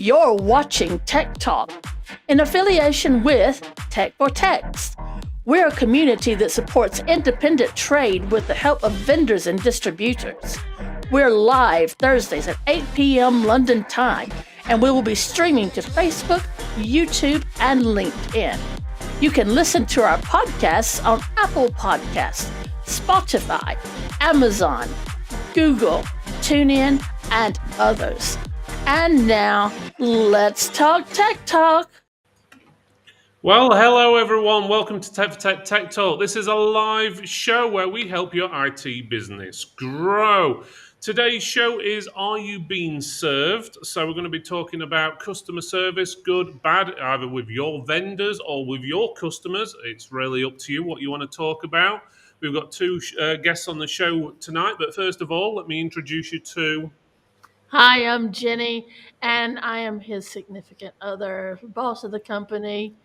You're watching Tech Talk in affiliation with Tech for Text. We're a community that supports independent trade with the help of vendors and distributors. We're live Thursdays at 8 p.m. London time, and we will be streaming to Facebook, YouTube, and LinkedIn. You can listen to our podcasts on Apple Podcasts, Spotify, Amazon, Google, TuneIn, and others. And now, let's talk Tech Talk. Well, hello everyone. Welcome to Tech Talk. This is a live show where we help your IT business grow. Today's show is Are You Being Served? So we're going to be talking about customer service, good, bad, either with your vendors or with your customers. It's really up to you what you want to talk about. We've got two guests on the show tonight, but first of all, let me introduce you to... Hi, I'm Jenny, and I am his significant other, boss of the company,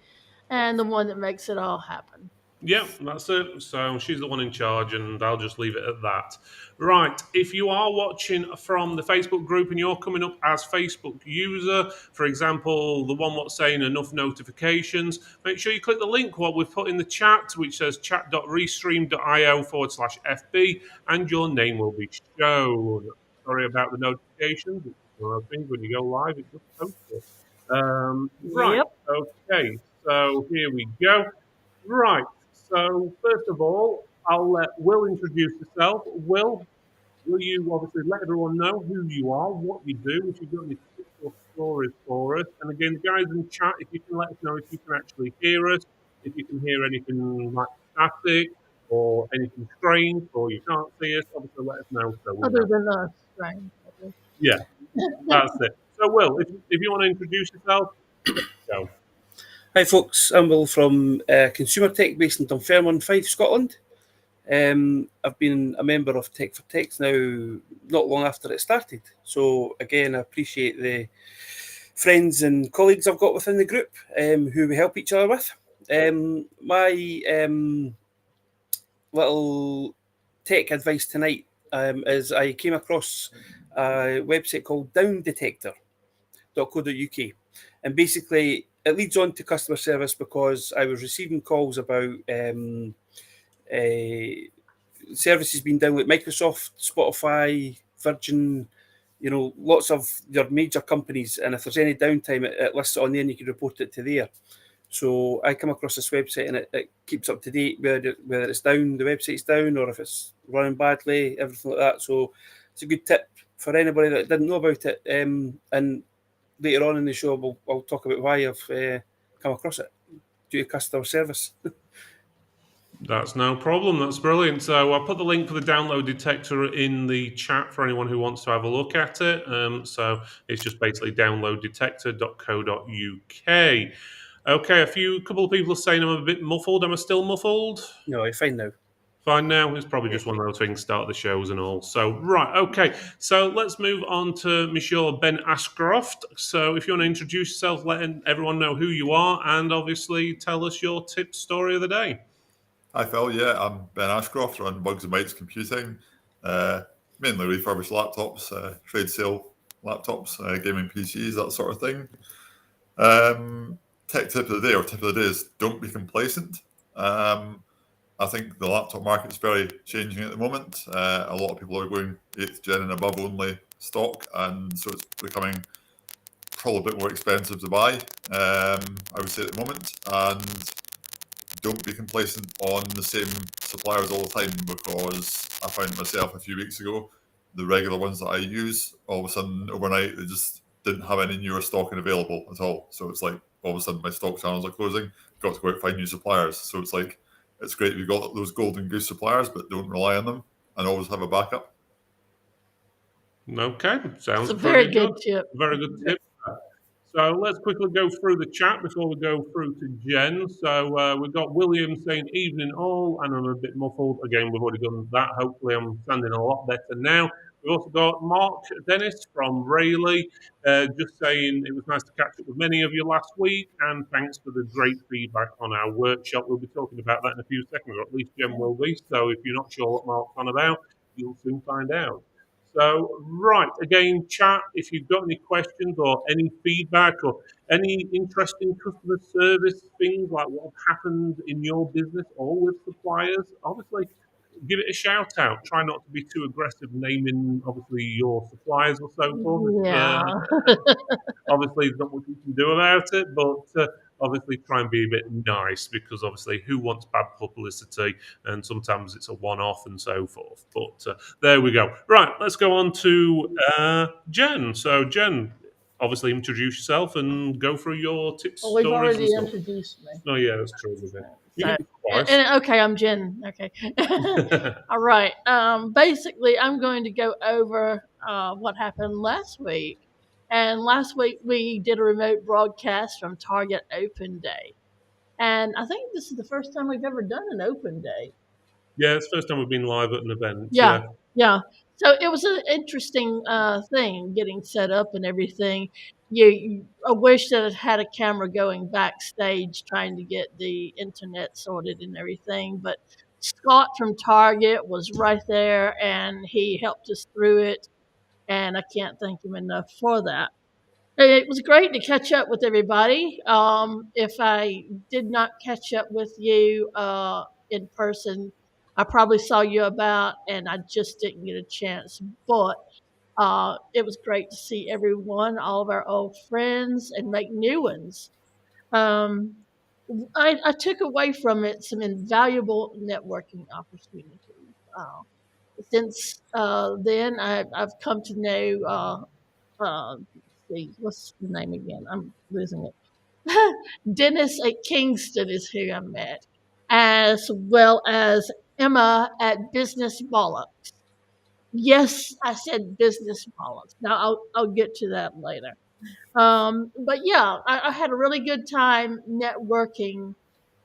and the one that makes it all happen. Yeah, that's it. So she's the one in charge, and I'll just leave it at that. Right. If you are watching from the Facebook group and you're coming up as Facebook user, for example, the one what's saying enough notifications, make sure you click the link what we've put in the chat, which says chat.restream.io/FB, and your name will be shown. Sorry about the notifications. It's one of those things when you go live, it just posts it. Right. Yep. Okay. So here we go. Right. So, first of all, I'll let Will introduce yourself. Will you obviously let everyone know who you are, what you do, if you've got any tips or stories for us? And again, guys in chat, if you can let us know if you can actually hear us, if you can hear anything like static or anything strange, or you can't see us, obviously let us know. So Other than us, right? yeah, that's it. So, Will, if you want to introduce yourself, go. Hi folks, I'm Will from Consumer Tech based in Dunfermline, Fife, Scotland. I've been a member of Tech for Text now not long after it started. So again, I appreciate the friends and colleagues I've got within the group who we help each other with. My little tech advice tonight is I came across a website called downdetector.co.uk, and basically it leads on to customer service because I was receiving calls about services being down like Microsoft, Spotify, Virgin, lots of your major companies. And if there's any downtime, it lists it on there and you can report it to there. So I come across this website and it keeps up to date whether it's down, the website's down, or if it's running badly, everything like that. So it's a good tip for anybody that didn't know about it. And later on in the show, I'll talk about why I've come across it due to customer service. That's no problem. That's brilliant. So I'll put the link for the download detector in the chat for anyone who wants to have a look at it. So it's just basically downloaddetector.co.uk. Okay, a couple of people are saying I'm a bit muffled. Am I still muffled? No, you're fine now. Fine now. It's probably just one of those things, start the shows and all. So, right, okay. So let's move on to Monsieur Ben Ashcroft. So if you want to introduce yourself, let everyone know who you are, and obviously tell us your tip story of the day. Hi Phil, yeah, I'm Ben Ashcroft, run Bugs and Bytes Computing, mainly refurbished laptops, trade sale laptops, gaming PCs, that sort of thing. Tech tip of the day, is don't be complacent. I think the laptop market's very changing at the moment. A lot of people are going 8th gen and above only stock, and so it's becoming probably a bit more expensive to buy, I would say at the moment. And don't be complacent on the same suppliers all the time, because I found myself a few weeks ago, the regular ones that I use, all of a sudden overnight they just didn't have any newer stocking available at all. So it's like all of a sudden my stock channels are closing, got to go out and find new suppliers. So it's like, it's great if you've got those golden goose suppliers, but don't rely on them and always have a backup. Okay, sounds It's a very good tip. Very good tip. So let's quickly go through the chat before we go through to Jen. So we've got William saying evening all, and I'm a bit muffled. Again, we've already done that. Hopefully I'm sounding a lot better now. We've also got Mark Dennis from Rayleigh, just saying it was nice to catch up with many of you last week, and thanks for the great feedback on our workshop. We'll be talking about that in a few seconds, or at least Jen will be. So if you're not sure what Mark's on about, you'll soon find out. So, right, again, chat if you've got any questions or any feedback or any interesting customer service things like what have happened in your business or with suppliers. Obviously, give it a shout out. Try not to be too aggressive naming, obviously, your suppliers or so forth. Yeah. Obviously, there's not much you can do about it, but obviously try and be a bit nice because obviously, who wants bad publicity? And sometimes it's a one-off and so forth. But there we go. Right, let's go on to Jen. So, Jen, obviously introduce yourself and go through your tips, Well, we've stories, and already stuff. introduced me. Oh yeah, that's true. Isn't it? You So, can be twice. okay, I'm Jen. Okay. All right. Basically, I'm going to go over what happened last week. And last week we did a remote broadcast from Target Open Day. And I think this is the first time we've ever done an open day. Yeah, it's the first time we've been live at an event. Yeah, Yeah. yeah. So it was an interesting thing getting set up and everything. I wish that it had a camera going backstage trying to get the internet sorted and everything. But Scott from Target was right there and he helped us through it. And I can't thank him enough for that. It was great to catch up with everybody. If I did not catch up with you in person, I probably saw you about, and I just didn't get a chance. But it was great to see everyone, all of our old friends, and make new ones. Um, I took away from it some invaluable networking opportunities. Since then, I've come to know. Let's see, what's the name again? I'm losing it. Dennis at Kingston is who I met, as well as Emma at Business Bollocks. Yes, I said Business Bollocks. Now I'll get to that later. But yeah, I had a really good time networking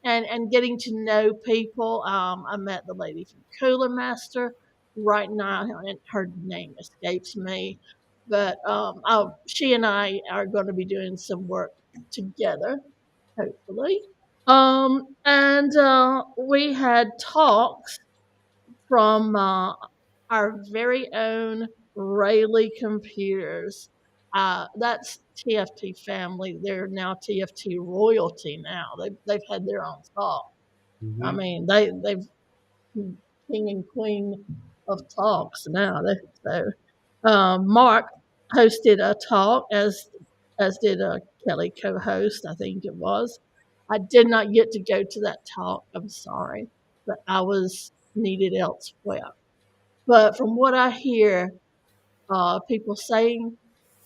and getting to know people. I met the lady from Cooler Master. Right now, her name escapes me, but she and I are going to be doing some work together, hopefully. And we had talks from our very own Rayleigh Computers. That's TFT family. They're now TFT royalty now. They've had their own talk. I Mhm. mean, they've king and queen of talks now. So Mark hosted a talk as did Kelly co-host. I think it was. I did not get to go to that talk. I'm sorry, but I was needed elsewhere. But from what I hear, people saying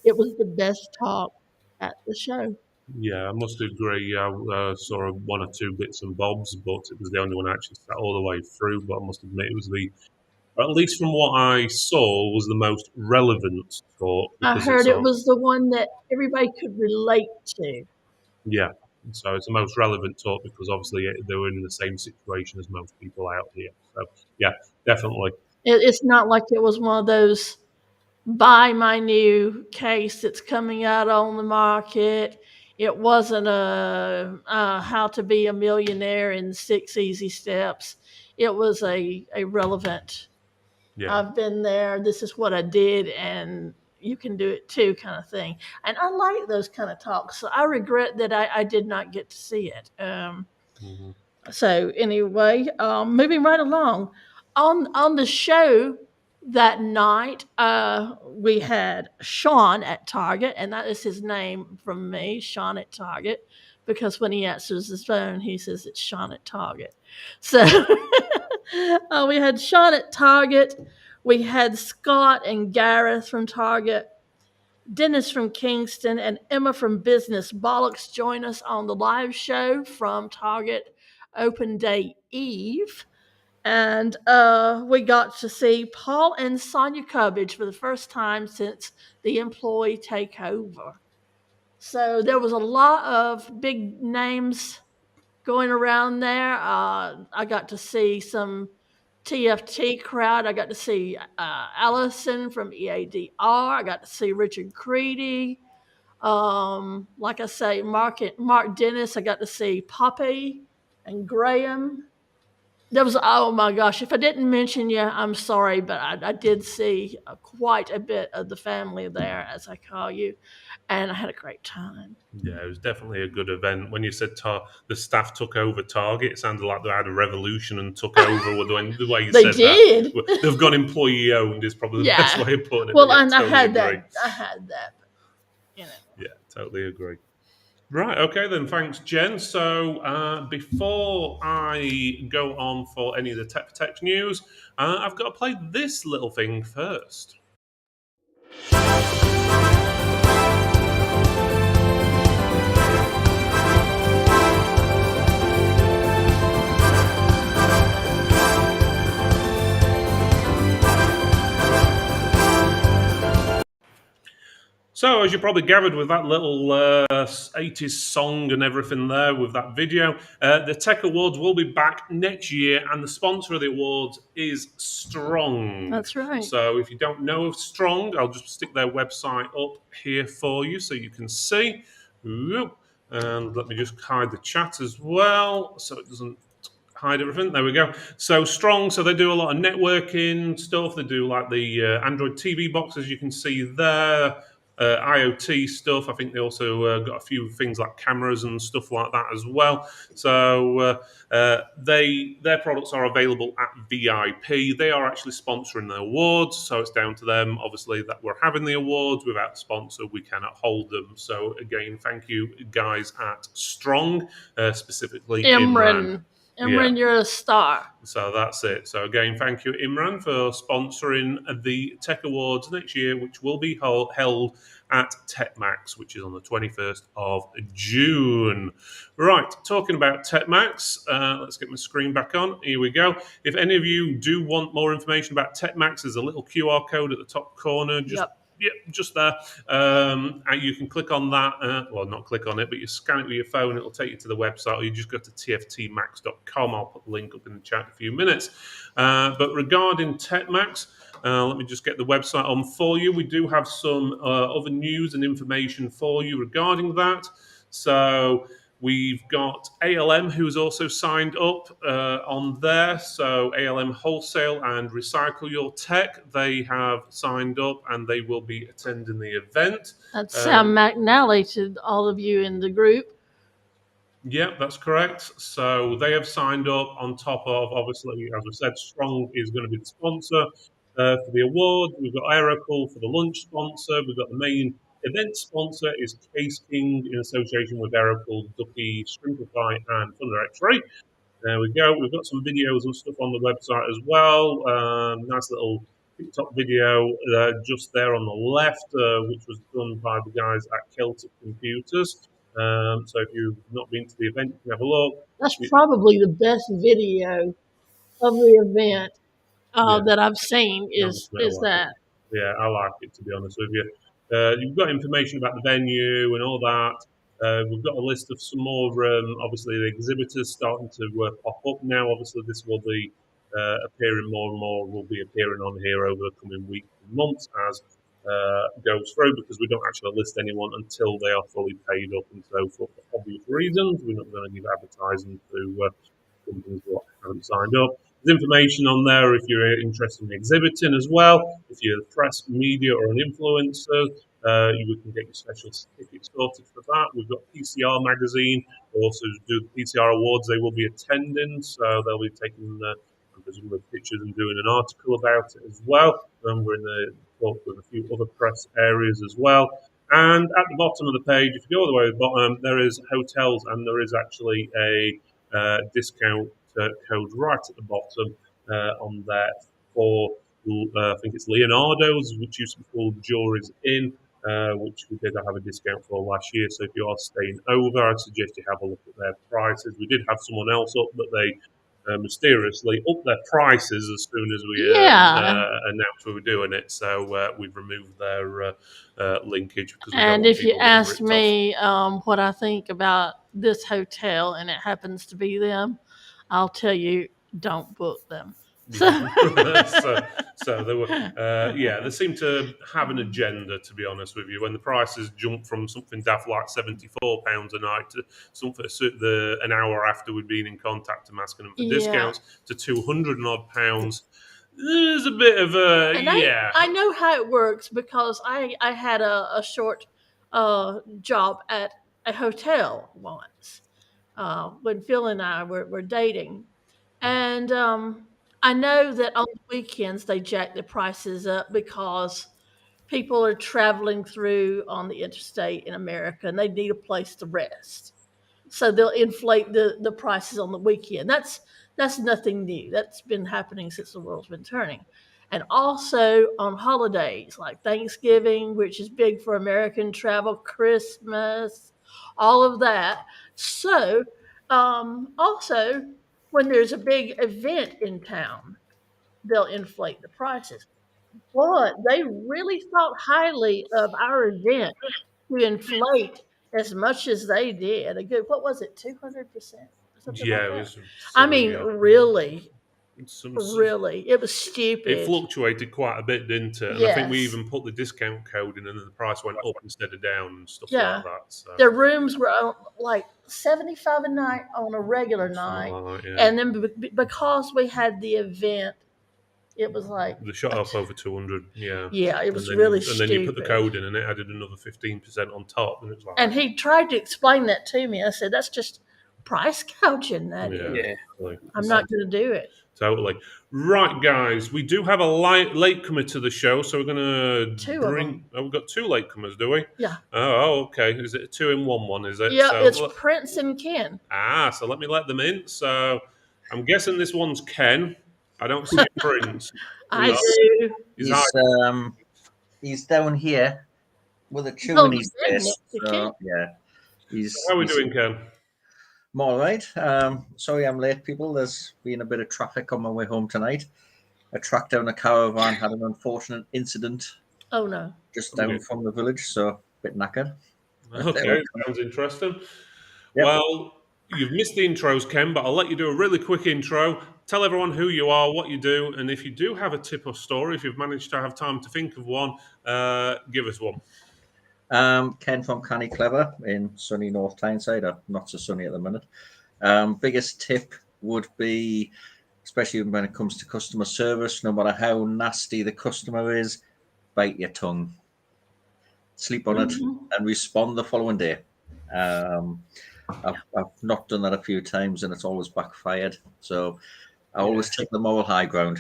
it was the best talk at the show. Yeah, I must agree. I saw one or two bits and bobs, but it was the only one I actually sat all the way through. But I must admit, it was at least from what I saw, was the most relevant talk I because heard it's it on. was the one that everybody could relate to. Yeah, so it's the most relevant talk because obviously they were in the same situation as most people out here. So yeah, definitely. It's not like it was one of those buy my new case that's coming out on the market. It wasn't a how to be a millionaire in 6 easy steps. It was a relevant. Yeah. I've been there. This is what I did, and you can do it too, kind of thing. And I like those kind of talks. So I regret that I did not get to see it. Hmm. So anyway, moving right along on the show that night, we had Sean at Target, and that is his name from me, Sean at Target, because when he answers his phone, he says it's Sean at Target. So we had Sean at Target. We had Scott and Gareth from Target. Dennis from Kingston and Emma from Business Bollocks join us on the live show from Target Open Day Eve. And we got to see Paul and Sonia Cubbage for the first time since the employee takeover. So there was a lot of big names going around there. I got to see some TFT crowd. I got to see Allison from EADR. I got to see Richard Creedy. Like I say, Mark Dennis. I got to see Poppy and Graham. There was, oh my gosh, if I didn't mention you, I'm sorry, but I did see quite a bit of the family there, as I call you, and I had a great time. Yeah, it was definitely a good event. When you said the staff took over Target, it sounded like they had a revolution and took over. The way you They said did. that, they've gone employee owned is probably the Yeah. best way of putting it. Well, but yeah, and totally I agree. had that, you know. Yeah, totally agree. Right, okay then, thanks, Jen. So before I go on for any of the tech news, I've got to play this little thing first. So, as you probably gathered with that little 80s song and everything there with that video, the Tech Awards will be back next year, and the sponsor of the awards is Strong. That's right. So, if you don't know of Strong, I'll just stick their website up here for you so you can see. And let me just hide the chat as well so it doesn't hide everything. There we go. So Strong, so they do a lot of networking stuff. They do like the Android TV boxes you can see there. IoT stuff. I think they also got a few things like cameras and stuff like that as well. So their products are available at VIP. They are actually sponsoring the awards, so it's down to them. Obviously, that we're having the awards. Without the sponsor, we cannot hold them. So again, thank you guys at Strong, specifically Imran. Imran, you're a star. So that's it. So again, thank you, Imran, for sponsoring the Tech Awards next year, which will be held at TechMax, which is on the 21st of June. Right, talking about TechMax, let's get my screen back on. Here we go. If any of you do want more information about TechMax, there's a little QR code at the top corner. Just there. And you can click on that. Well, not click on it, but you scan it with your phone. It'll take you to the website, or you just go to tftmax.com. I'll put the link up in the chat in a few minutes. But regarding TechMax, let me just get the website on for you. We do have some other news and information for you regarding that. So we've got ALM, who's also signed up on there. So ALM Wholesale and Recycle Your Tech, they have signed up and they will be attending the event. That's Sam McNally to all of you in the group. Yeah, that's correct. So they have signed up on top of, obviously, as I said, Strong is going to be the sponsor for the award. We've got Aerocool for the lunch sponsor. We've got the main event sponsor is Case King in association with Aerocool, Ducky, Shrimpify, and Thunder X-Ray. There we go. We've got some videos and stuff on the website as well. Nice little TikTok video just there on the left, which was done by the guys at Celtic Computers. So if you've not been to the event, you can have a look. That's probably the best video of the event that I've seen is that. Yeah, I like it, to be honest with you. You've got information about the venue and all that. We've got a list of some more, obviously, the exhibitors starting to pop up now. Obviously, this will be appearing more and more, will be appearing on here over the coming weeks and months as goes through, because we don't actually list anyone until they are fully paid up and so forth for obvious reasons. We're not going to give advertising to companies that haven't signed up. There's information on there if you're interested in exhibiting as well. If you're press, media, or an influencer, you can get your special certificate sorted for that. We've got PCR magazine. We'll also do the PCR awards. They will be attending, so they'll be taking presumably pictures and doing an article about it as well. And we're in the talk with a few other press areas as well. And at the bottom of the page, if you go all the way to the bottom, there is hotels, and there is actually a discount code right at the bottom on there for, I think it's Leonardo's, which used to be called Jury's Inn, which we did have a discount for last year. So if you are staying over, I'd suggest you have a look at their prices. We did have someone else up, but they mysteriously up their prices as soon as we announced we were doing it. So we've removed their linkage. Because and if you ask me what I think about this hotel and it happens to be them, I'll tell you, don't book them. So they were, they seem to have an agenda. To be honest with you, when the prices jump from something daft like £74 a night to something an hour after we'd been in contact and asking them for discounts to £200 and odd pounds, there's a bit of a And I know how it works because I had a short job at a hotel once when Phil and I were dating. And I know that on the weekends they jack the prices up because people are traveling through on the interstate in America and they need a place to rest. So they'll inflate the prices on the weekend. That's nothing new. That's been happening since the world's been turning. And also on holidays like Thanksgiving, which is big for American travel, Christmas, all of that. So also when there's a big event in town, they'll inflate the prices. But they really thought highly of our event to inflate as much as they did. A good, what was it, 200%? Something like it that. was I silly, mean, yeah. really, Some, really, it was it stupid. fluctuated quite a bit, didn't it? And I think we Yes. even put the discount code in, and then the price went up instead of down and stuff Yeah. like that. So Their rooms were like 75 a night on a regular something night. like that, yeah. And then because we had the event, it was like, They shot up over 200, yeah. yeah, it was and then, really and stupid. then you put the code in, and it added another 15% on top, and it was like, And he tried to explain that to me. I said, that's just price gouging, that is. yeah, I'm not going to do it. Totally. Right, guys, we do have a latecomer to the show, so we're going to Two of them. Oh, we've got two latecomers, do we? Yeah. Oh, okay. Is it a 2-in-1 one, is it? Yeah, So, it's Prince and Ken. so let me let them in. So I'm guessing this one's Ken. I don't see Prince. I do. He's down here with a chew Oh, in his the bed face. next to Ken. So, yeah. How are we doing, Ken? I'm all right. Sorry I'm late, people. There's been a bit of traffic on my way home tonight. I tracked down a caravan, had an unfortunate incident Oh, no. just down from the village, so a bit knackered. Okay, sounds interesting. Yep. Well, you've missed the intros, Ken, but I'll let you do a really quick intro. Tell everyone who you are, what you do, and if you do have a tip or story, if you've managed to have time to think of one, give us one. Ken from Canny Clever in sunny North Tyneside. Not so sunny at the minute. Biggest tip would be, especially when it comes to customer service, no matter how nasty the customer is, bite your tongue. Sleep on it and respond the following day. I've not done that a few times and it's always backfired. So I always take the moral high ground.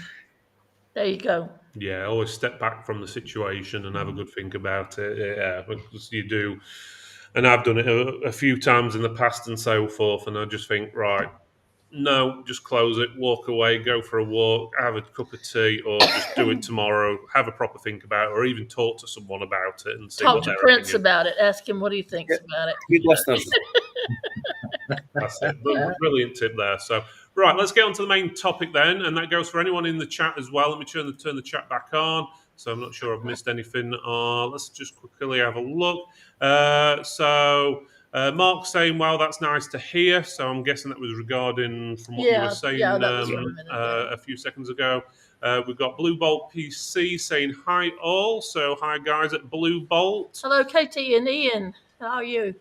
There you go. Yeah, always step back from the situation and have a good think about it. Yeah, because you do. And I've done it a few times in the past and so forth. And I just think, right, no, just close it, walk away, go for a walk, have a cup of tea, or just do it tomorrow. Have a proper think about it, or even talk to someone about it and see Talk what to their Prince opinion. about it. Ask him what he thinks about it. Good listeners. That's it. Brilliant tip there. So, right, let's get on to the main topic then, and that goes for anyone in the chat as well. Let me turn the chat back on. So I'm not sure I've missed anything. Let's just quickly have a look. Mark saying, "Wow, that's nice to hear." So I'm guessing that was regarding from what you were saying that was from a minute ago. a few seconds ago. We've got Blue Bolt PC saying hi all. So hi guys at Blue Bolt. Hello, Katie and Ian. How are you?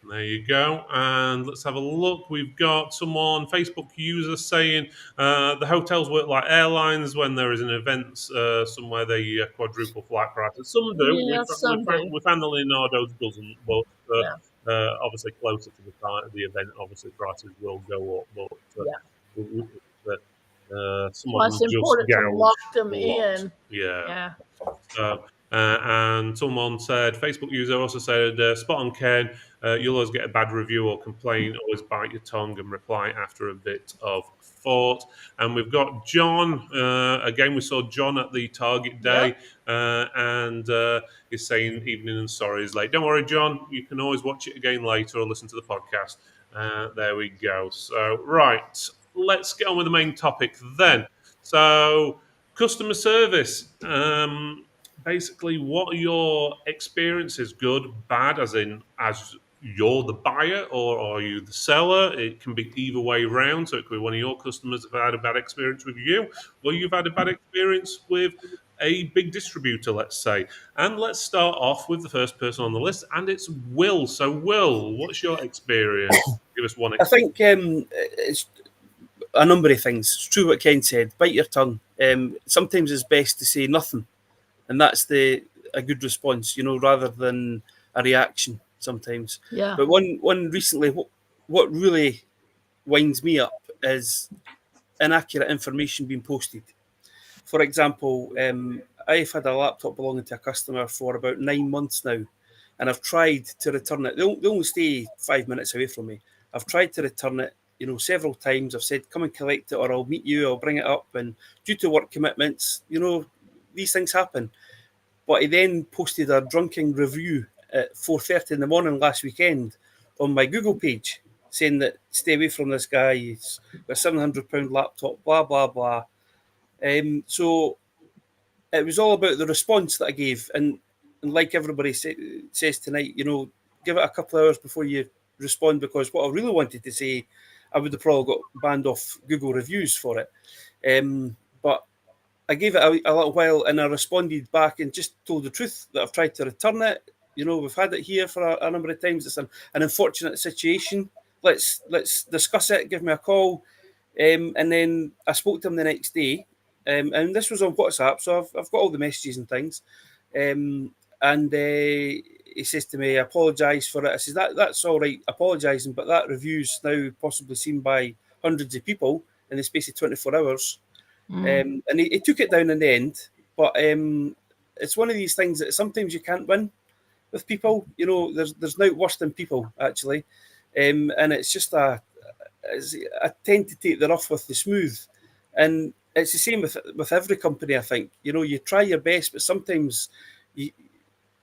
There you go. And let's have a look. We've got someone, Facebook user, saying the hotels work like airlines when there is an event somewhere they quadruple flight prices. Some do. Yeah, some do. We found the Leonardo's doesn't, but obviously closer to the event, obviously prices will go up. But some of them It's just important to gouge lock them a lot. in. Yeah. And someone said, Facebook user also said, spot on, Ken. You'll always get a bad review or complaint. Always bite your tongue and reply after a bit of thought. And we've got John. Again, we saw John at the Target Day, and he's saying evening and sorry is late. Don't worry, John. You can always watch it again later or listen to the podcast. There we go. So, right, let's get on with the main topic then. So, customer service. Basically, what are your experiences, good, bad, as you're the buyer or are you the seller? It can be either way round. So it could be one of your customers have had a bad experience with you, or you've had a bad experience with a big distributor, let's say. And let's start off with the first person on the list, and it's Will. So, Will, what's your experience? Give us one I experience. think it's a number of things. It's true what Ken said. Bite your tongue. Sometimes it's best to say nothing, and that's a good response, rather than a reaction sometimes. Yeah. But one recently, what really winds me up is inaccurate information being posted. For example, I've had a laptop belonging to a customer for about 9 months now, and I've tried to return it. They only stay 5 minutes away from me. I've tried to return it, several times. I've said, come and collect it, or I'll meet you, I'll bring it up. And due to work commitments, these things happen. But he then posted a drunken review at 4:30 in the morning last weekend on my Google page, saying that stay away from this guy. He's got a £700 laptop, blah, blah, blah. So it was all about the response that I gave. And like everybody says tonight, give it a couple of hours before you respond, because what I really wanted to say, I would have probably got banned off Google reviews for it. But I gave it a little while, and I responded back and just told the truth that I've tried to return it. We've had it here for a number of times. It's an unfortunate situation. Let's discuss it. Give me a call. And then I spoke to him the next day, and this was on WhatsApp, so I've got all the messages and things. And he says to me, I apologise for it. I says, that's all right, apologising, but that review's now possibly seen by hundreds of people in the space of 24 hours. And he took it down in the end, but it's one of these things that sometimes you can't win with people. There's no worse than people, actually. And it's just I tend to take the rough with the smooth. And it's the same with every company, I think. You try your best, but sometimes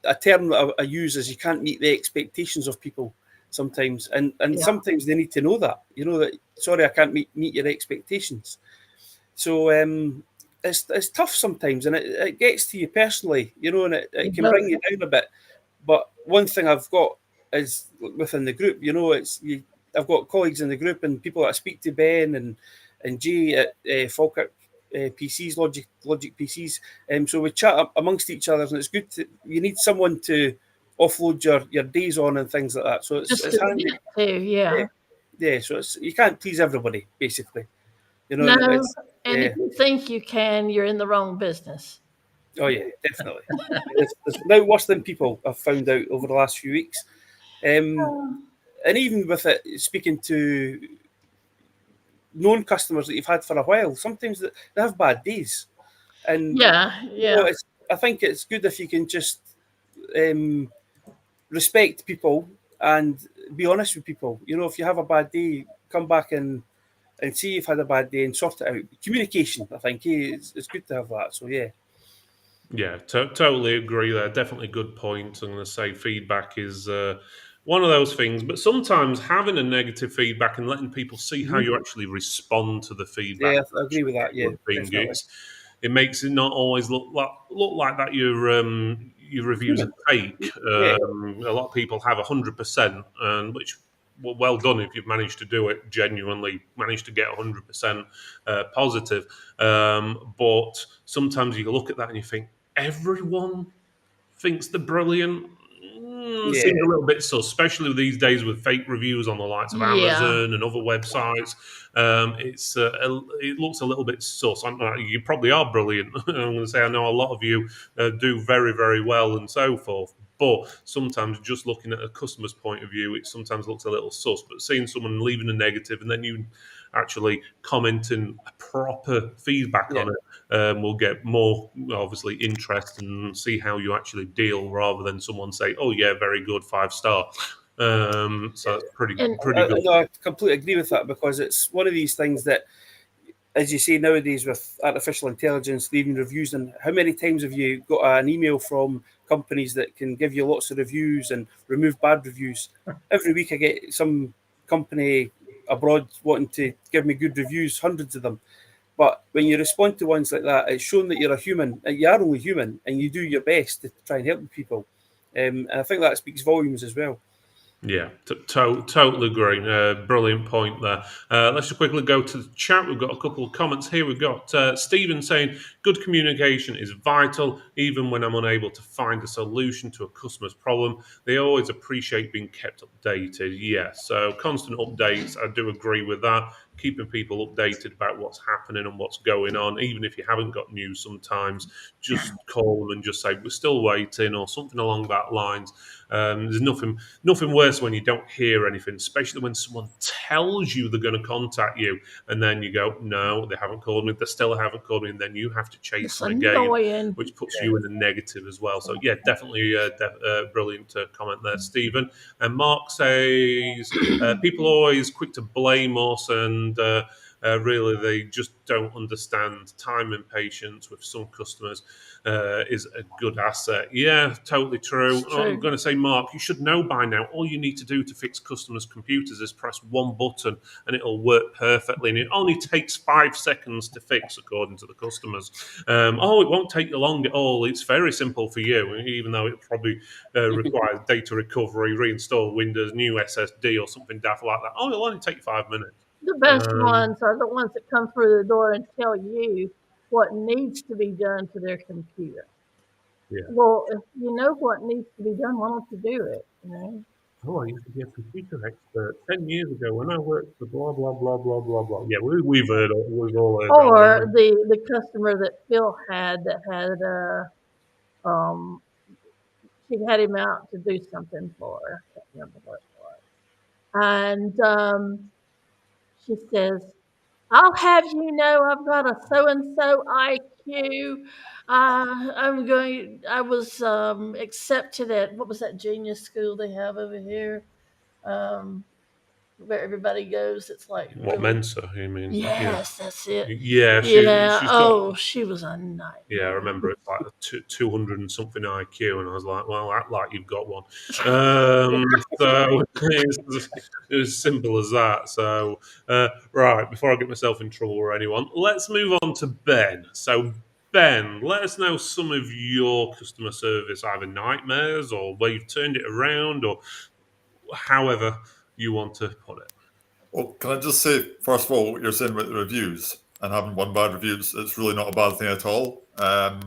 a term that I use is you can't meet the expectations of people sometimes. And sometimes they need to know that, that, sorry, I can't meet your expectations. So it's tough sometimes, and it gets to you personally, and it can bring you down a bit. But one thing I've got is within the group, I've got colleagues in the group and people that I speak to, Ben and Jay at Falkirk PCs, Logic PCs. So we chat amongst each other, and it's good. You need someone to offload your days on and things like that. So it's handy. Yeah. So you can't please everybody, basically. No, and if you think you can, you're in the wrong business. Oh yeah, definitely. There's now worse than people, I've found out over the last few weeks. And even with it, speaking to known customers that you've had for a while, sometimes they have bad days. And I think it's good if you can just respect people and be honest with people. If you have a bad day, come back and see you've had a bad day and sort it out. Communication, I think, it's good to have that. So, yeah. Yeah, totally agree there. Definitely good point. I'm going to say feedback is one of those things. But sometimes having a negative feedback and letting people see how you actually respond to the feedback. Yeah, I agree with that. Yeah, definitely. It makes it not always look like that your reviews are fake. A lot of people have 100%, and which, well done if you've managed to do it, genuinely managed to get 100% positive. But sometimes you look at that and you think, everyone thinks they're brilliant. Seems a little bit sus, especially these days with fake reviews on the likes of Amazon and other websites. It looks a little bit sus. You probably are brilliant. I'm going to say I know a lot of you do very, very well and so forth. But sometimes just looking at a customer's point of view, it sometimes looks a little sus. But seeing someone leaving a negative and then you actually commenting a proper feedback on it will get more, obviously, interest and see how you actually deal rather than someone say, oh, yeah, very good, 5-star. So it's pretty good. No, I completely agree with that, because it's one of these things that, as you say nowadays with artificial intelligence, leaving reviews, and how many times have you got an email from companies that can give you lots of reviews and remove bad reviews? Every week I get some company abroad wanting to give me good reviews, hundreds of them. But when you respond to ones like that, it's shown that you're a human, and you are only human, and you do your best to try and help people. And I think that speaks volumes as well. Yeah, totally agree. Brilliant point there. Let's just quickly go to the chat. We've got a couple of comments here. We've got Stephen saying, good communication is vital, even when I'm unable to find a solution to a customer's problem. They always appreciate being kept updated. Yeah, so constant updates, I do agree with that. Keeping people updated about what's happening and what's going on, even if you haven't got news sometimes, just call them and just say, we're still waiting, or something along that lines. There's nothing worse when you don't hear anything, especially when someone tells you they're going to contact you, and then you go, no, they haven't called me, they still haven't called me, and then you have to chase It's them again, annoying. which puts you in a negative as well. So yeah, definitely brilliant comment there, Stephen. And Mark says, people are always quick to blame us, and really they just don't understand time and patience with some customers is a good asset. Yeah, totally true. It's true. I'm going to say, Mark, you should know by now, all you need to do to fix customers' computers is press one button and it'll work perfectly. And it only takes 5 seconds to fix, according to the customers. It won't take you long at all. It's very simple for you, even though it probably requires data recovery, reinstall Windows, new SSD or something daft like that. It'll only take 5 minutes. The best ones are the ones that come through the door and tell you what needs to be done to their computer. Yeah. Well, if you know what needs to be done, why don't you do it? I used to be a computer expert 10 years ago when I worked for blah, blah, blah, blah, blah, blah. Yeah, we've all heard that. Or the customer that Phil had that had she had him out to do something for her. I can't remember what it was. And she says, I'll have you know I've got a so and so IQ. I was accepted at, what was that genius school they have over here? Where everybody goes. It's like What, really, Mensa, you mean? yes, that's it. Yeah, Yeah. she's got. She was a nightmare. Yeah, I remember it's like a 200 and something IQ, and I was like, well, act like you've got one. So it's as simple as that. So, right, before I get myself in trouble or anyone, let's move on to Ben. So, Ben, let us know some of your customer service, either nightmares or where you've turned it around, or however you want to put it. Well, can I just say, first of all, what you're saying about the reviews and having one bad review, it's really not a bad thing at all. I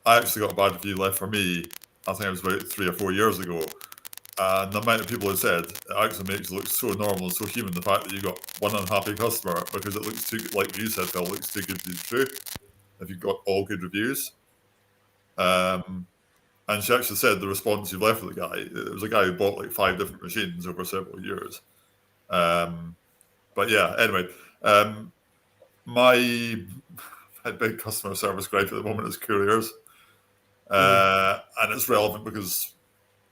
actually got a bad review left for me, I think it was about 3 or 4 years ago. And the amount of people who said it actually makes it look so normal and so human, the fact that you got one unhappy customer because it looks too, like you said, Phil, it looks too good to be true if you've got all good reviews. And she actually said the response you left with the guy, it was a guy who bought like 5 different machines over several years. But yeah, anyway, my big customer service gripe at the moment is couriers. And it's relevant because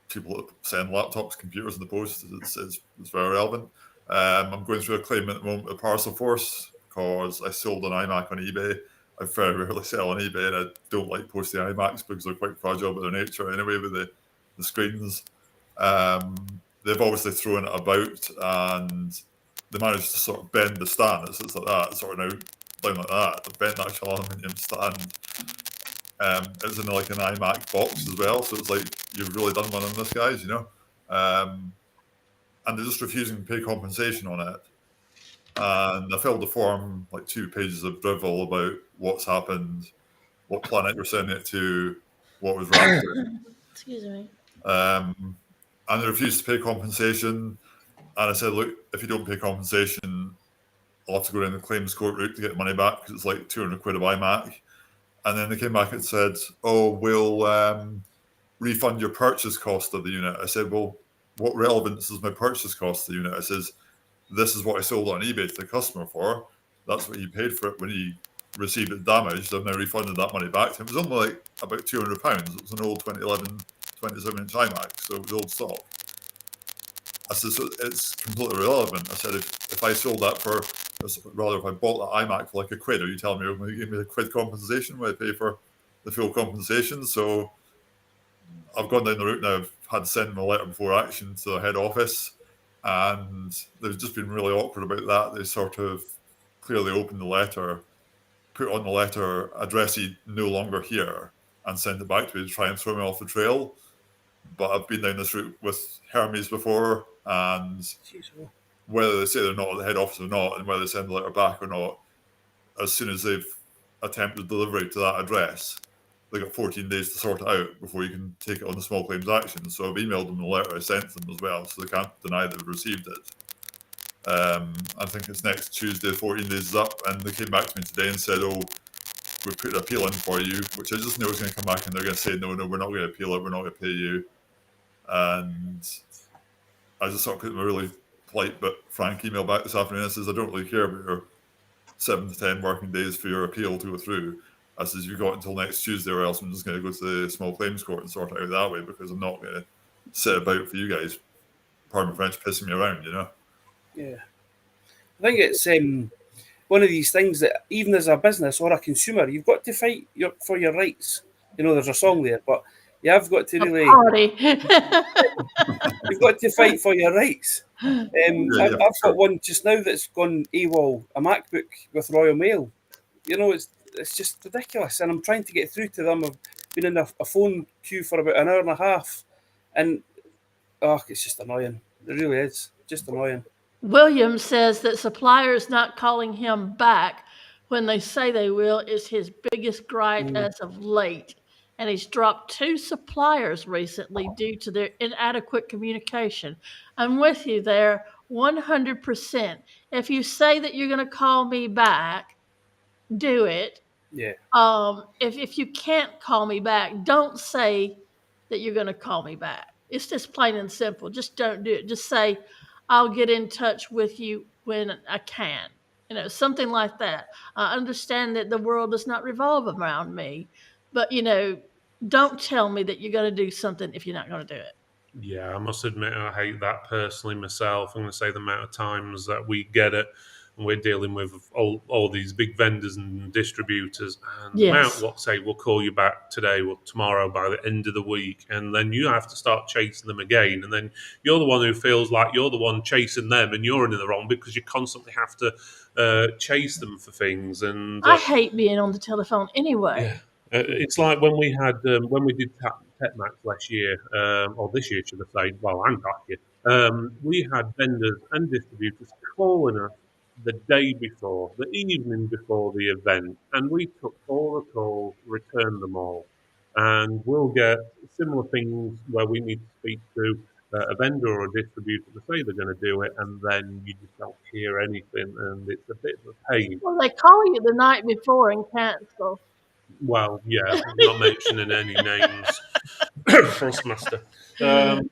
people send laptops, computers in the post. It's very relevant. I'm going through a claim at the moment with Parcel Force because I sold an iMac on eBay. I very rarely sell on eBay, and I don't like posting iMacs because they're quite fragile by their nature anyway with the screens. They've obviously thrown it about, and they managed to sort of bend the stand. It's like that, sort of now down like that. They've bent the actual aluminium stand. It's in like an iMac box as well, so it's like you've really done one on this, guys, you know. And they're just refusing to pay compensation on it. And I filled the form, like 2 pages of drivel about what's happened, what planet you're sending it to, what was wrong with it. Excuse me. And they refused to pay compensation. And I said, look, if you don't pay compensation, I'll have to go down the claims court route to get money back because it's like 200 quid of iMac. And then they came back and said, oh, we'll refund your purchase cost of the unit. I said, well, what relevance is my purchase cost of the unit? I says, this is what I sold on eBay to the customer for. That's what he paid for it when he received it damaged. I've now refunded that money back to him. It was only like about £200. It was an old 2011 27-inch iMac, so it was old stock. I said, so it's completely irrelevant. I said, if I sold that for, rather if I bought that iMac for like £1, are you telling me when you give me the £1 compensation when I pay for the full compensation? So I've gone down the route now. I've had to send them a letter before action to the head office. And they've just been really awkward about that. They sort of clearly opened the letter, put on the letter, addressee no longer here, and sent it back to me to try and throw me off the trail. but I've been down this route with Hermes before, and Jeez, oh. whether they say they're not at the head office or not, and whether they send a letter back or not, as soon as they've attempted delivery to that address, they got 14 days to sort it out before you can take it on the small claims action. So I've emailed them the letter I sent them as well, so they can't deny they've received it. I think it's next Tuesday, 14 days is up, and they came back to me today and said, "Oh, we put an appeal in for you," which I just knew was going to come back and they're going to say, "No, we're not going to appeal it. We're not going to pay you." And I just thought, put them a really polite but frank email back this afternoon. I says, "I don't really care about your 7 to 10 working days for your appeal to go through." I says, "You've got until next Tuesday, or else I'm just going to go to the small claims court and sort it out that way, because I'm not going to sit about for you guys, pardon my French, pissing me around, you know." Yeah. I think it's one of these things that even as a business or a consumer, you've got to fight for your rights. You know, there's a song there, but you have got to really, Party. you've got to fight for your rights. I've got one just now that's gone AWOL, a MacBook with Royal Mail. You know, it's just ridiculous, and I'm trying to get through to them. I've been in a phone queue for about an hour and a half, and it's just annoying. It really is just annoying. William says that suppliers not calling him back when they say they will is his biggest gripe as of late. And he's dropped 2 suppliers recently due to their inadequate communication. I'm with you there 100%. If you say that you're going to call me back, do it. Yeah. If you can't call me back, don't say that you're going to call me back. It's just plain and simple. Just don't do it. Just say, I'll get in touch with you when I can. You know, something like that. I understand that the world does not revolve around me, but don't tell me that you're going to do something if you're not going to do it. Yeah, I must admit I hate that personally myself. I'm going to say the amount of times that we get it and we're dealing with all these big vendors and distributors, and the amount what say we'll call you back today or tomorrow by the end of the week, and then you have to start chasing them again, and then you're the one who feels like you're the one chasing them and you're in the wrong because you constantly have to chase them for things. And I hate being on the telephone anyway. Yeah. It's like when we had when we did TechMax last year, or this year, should I say? Well, I'm back here. We had vendors and distributors calling us the day before, the evening before the event, and we took all the calls, returned them all, and we'll get similar things where we need to speak to a vendor or a distributor to say they're going to do it, and then you just don't hear anything, and it's a bit of a pain. Well, they call you the night before and cancel. Well, yeah, I'm not mentioning any names. Frostmaster. But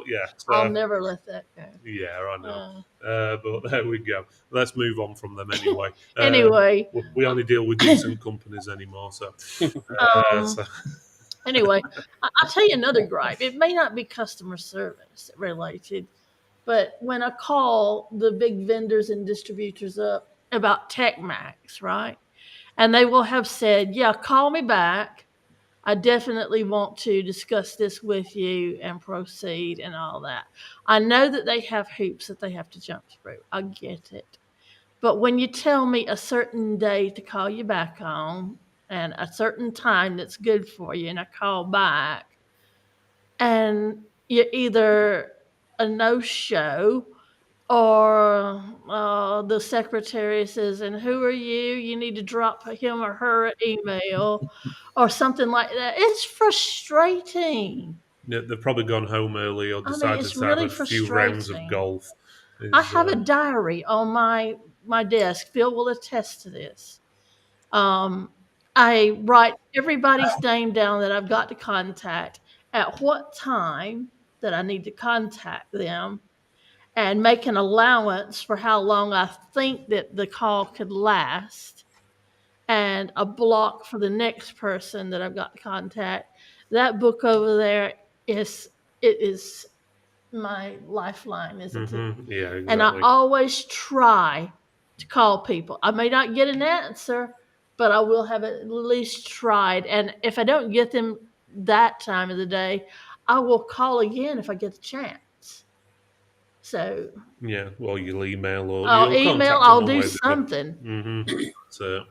yeah. I'll never let that go. Yeah, I know. But there we go. Let's move on from them anyway. Anyway. We only deal with decent companies anymore, so. Anyway, I'll tell you another gripe. It may not be customer service related, but when I call the big vendors and distributors up about TechMax, right? And they will have said, yeah, call me back. I definitely want to discuss this with you and proceed and all that. I know that they have hoops that they have to jump through. I get it. But when you tell me a certain day to call you back on and a certain time that's good for you, and I call back, and you're either a no-show or the secretary says, and who are you? You need to drop him or her an email or something like that. It's frustrating. They've probably gone home early or decided it's to really have a few rounds of golf. I have a diary on my desk. Phil will attest to this. I write everybody's name down that I've got to contact, at what time that I need to contact them, and make an allowance for how long I think that the call could last, and a block for the next person that I've got to contact. That book over there is my lifeline, isn't it? Yeah, exactly. And I always try to call people. I may not get an answer, but I will have at least tried. And if I don't get them that time of the day, I will call again if I get the chance. So yeah, well, you'll email or I'll you'll email. contact I'll them do away something. So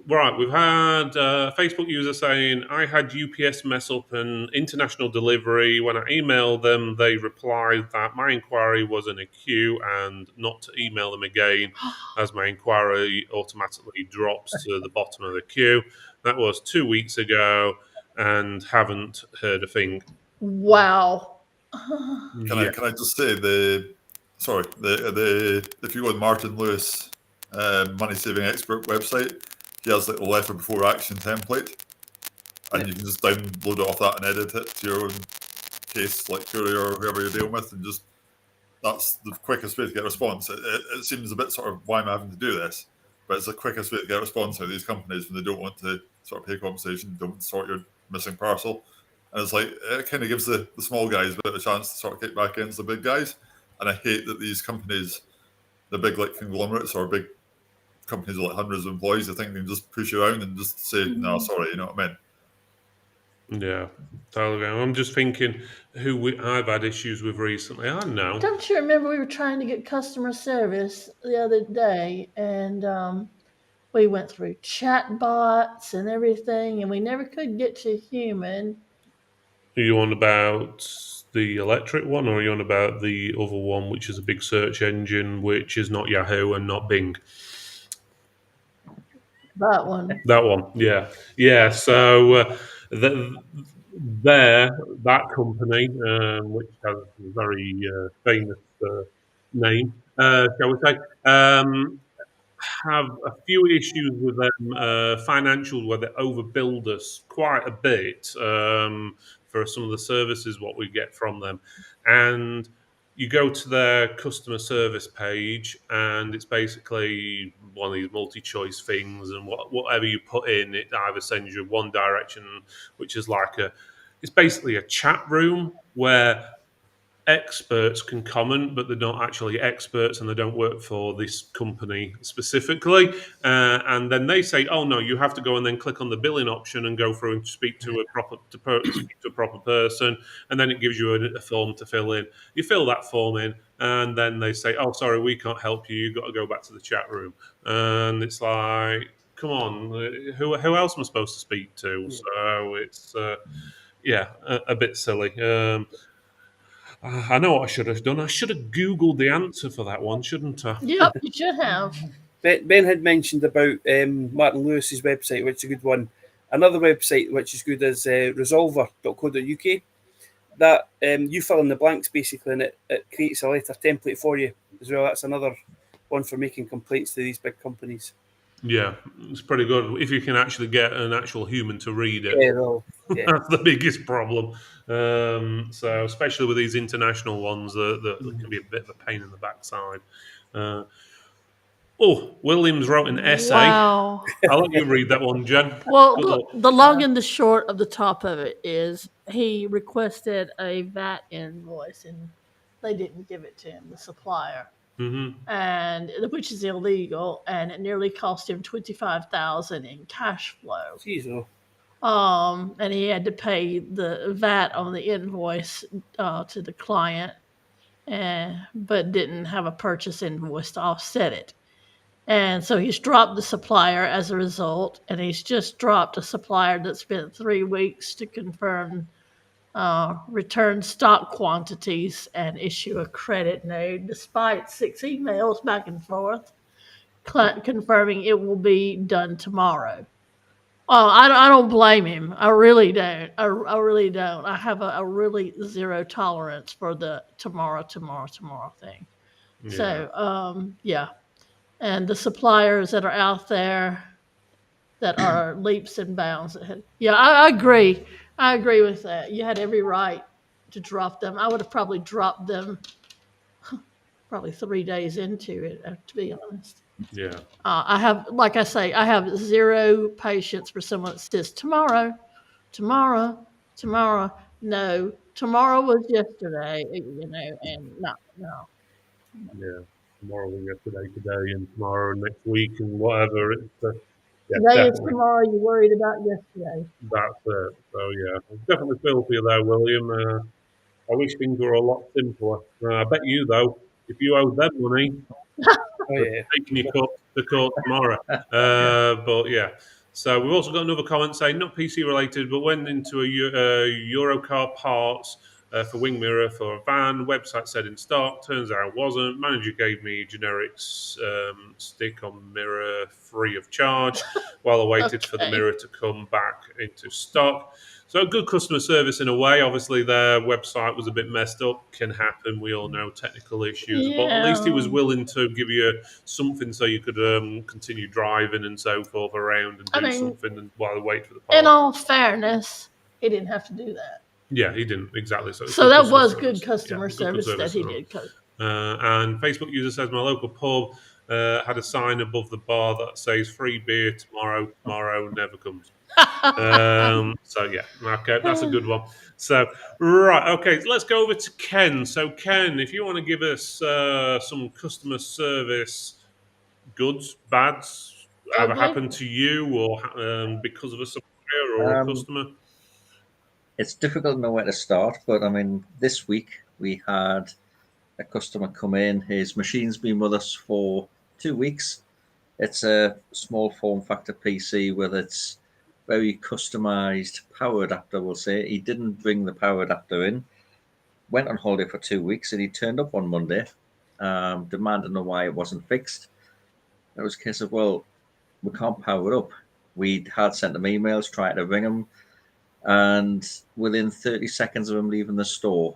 Right, we've had a Facebook user saying, I had UPS mess up an international delivery. When I emailed them, they replied that my inquiry was in a queue and not to email them again, as my inquiry automatically drops to the bottom of the queue. That was 2 weeks ago and haven't heard a thing. Wow. Yeah. Can I just say the if you go on Martin Lewis money saving expert website, he has like the letter before action template, and you can just download it off that and edit it to your own case, like courier or whoever you're dealing with, and just that's the quickest way to get a response. It seems a bit sort of, why am I having to do this? But it's the quickest way to get a response out of these companies when they don't want to sort of pay compensation, don't want to sort your missing parcel. And it's like, it kind of gives the small guys a bit of a chance to sort of kick back against the big guys. And I hate that these companies, the big like conglomerates or big companies with like hundreds of employees, I think they can just push you around and just say, no, sorry, you know what I mean? Yeah, totally. I'm just thinking I've had issues with recently. I don't know. Don't you remember we were trying to get customer service the other day, and we went through chat bots and everything, and we never could get to human. Are you on about the electric one, or are you on about the other one, which is a big search engine, which is not Yahoo and not Bing? That one. That one, yeah, yeah. So that company, which has a very famous name, shall we say, have a few issues with them financial, where they overbuild us quite a bit for some of the services what we get from them, and you go to their customer service page, and it's basically one of these multi-choice things, and whatever you put in, it either sends you one direction, which is like it's basically a chat room where experts can comment, but they're not actually experts and they don't work for this company specifically. And then they say, "Oh no, you have to go and then click on the billing option and go through and speak to speak to a proper person." And then it gives you a form to fill in. You fill that form in, and then they say, "Oh, sorry, we can't help you. You've got to go back to the chat room." And it's like, come on, who else am I supposed to speak to? So it's a bit silly. I know what I should have done. I should have Googled the answer for that one, shouldn't I? Yep, you should have. Ben had mentioned about Martin Lewis's website, which is a good one. Another website which is good is resolver.co.uk. That you fill in the blanks basically, and it creates a letter template for you as well. That's another one for making complaints to these big companies. Yeah, it's pretty good. If you can actually get an actual human to read it, Yeah, well, yeah. that's the biggest problem. So, especially with these international ones, that can be a bit of a pain in the backside. Williams wrote an essay. Wow. I'll let you read that one, Jen. Well, Good luck. the long and the short of the top of it is he requested a VAT invoice, and they didn't give it to him, the supplier, and which is illegal, and it nearly cost him $25,000 in cash flow. Jeez, And he had to pay the VAT on the invoice to the client, but didn't have a purchase invoice to offset it. And so he's dropped the supplier as a result, and he's just dropped a supplier that spent 3 weeks to confirm return stock quantities and issue a credit note, despite 6 emails back and forth confirming it will be done tomorrow. Oh, I don't blame him. I really don't. I really don't. I have a really zero tolerance for the tomorrow thing. Yeah. So, yeah. And the suppliers that are out there that are leaps and bounds ahead. Yeah, I agree. I agree with that. You had every right to drop them. I would have probably dropped them probably 3 days into it, to be honest. Yeah. I have, like I say, I have zero patience for someone that says tomorrow. No, tomorrow was yesterday, and no. Yeah. Tomorrow and yesterday, today, and tomorrow and next week, and whatever. It's Today is definitely. tomorrow. You worried about yesterday. That's it. So yeah, I definitely feel for you there, William. I wish things were a lot simpler. I bet you though, if you owed them money, yeah. taking your court to court tomorrow. But yeah. So we've also got another comment saying, not PC related, but went into a Eurocar parts for wing mirror for a van. Website said in stock. Turns out it wasn't. Manager gave me generic stick on mirror free of charge while I waited for the Okay. mirror to come back into stock. So good customer service in a way. Obviously, their website was a bit messed up. Can happen. We all know technical issues. But at least he was Yeah. willing to give you something so you could continue driving and so forth around and I do mean, something while you wait for the In part. all fairness, he didn't have to do that. Yeah, he didn't exactly. So, it's So good that customer was service. good customer Yeah, good service that he service. did. And Facebook user says my local pub had a sign above the bar that says free beer tomorrow. Tomorrow never comes. So yeah, okay, that's a good one. So right, okay, let's go over to Ken. So Ken, if you want to give us some customer service goods, bads, ever Okay. happened to you or because of a supplier or a customer? It's difficult to know where to start, but I mean, this week we had a customer come in. His machine's been with us for 2 weeks. It's a small form factor PC with its very customized power adapter, we'll say. He didn't bring the power adapter in, went on holiday for 2 weeks, and he turned up on Monday, demanding to know why it wasn't fixed. It was a case of, well, we can't power it up. We had sent him emails, tried to ring him, and within 30 seconds of him leaving the store,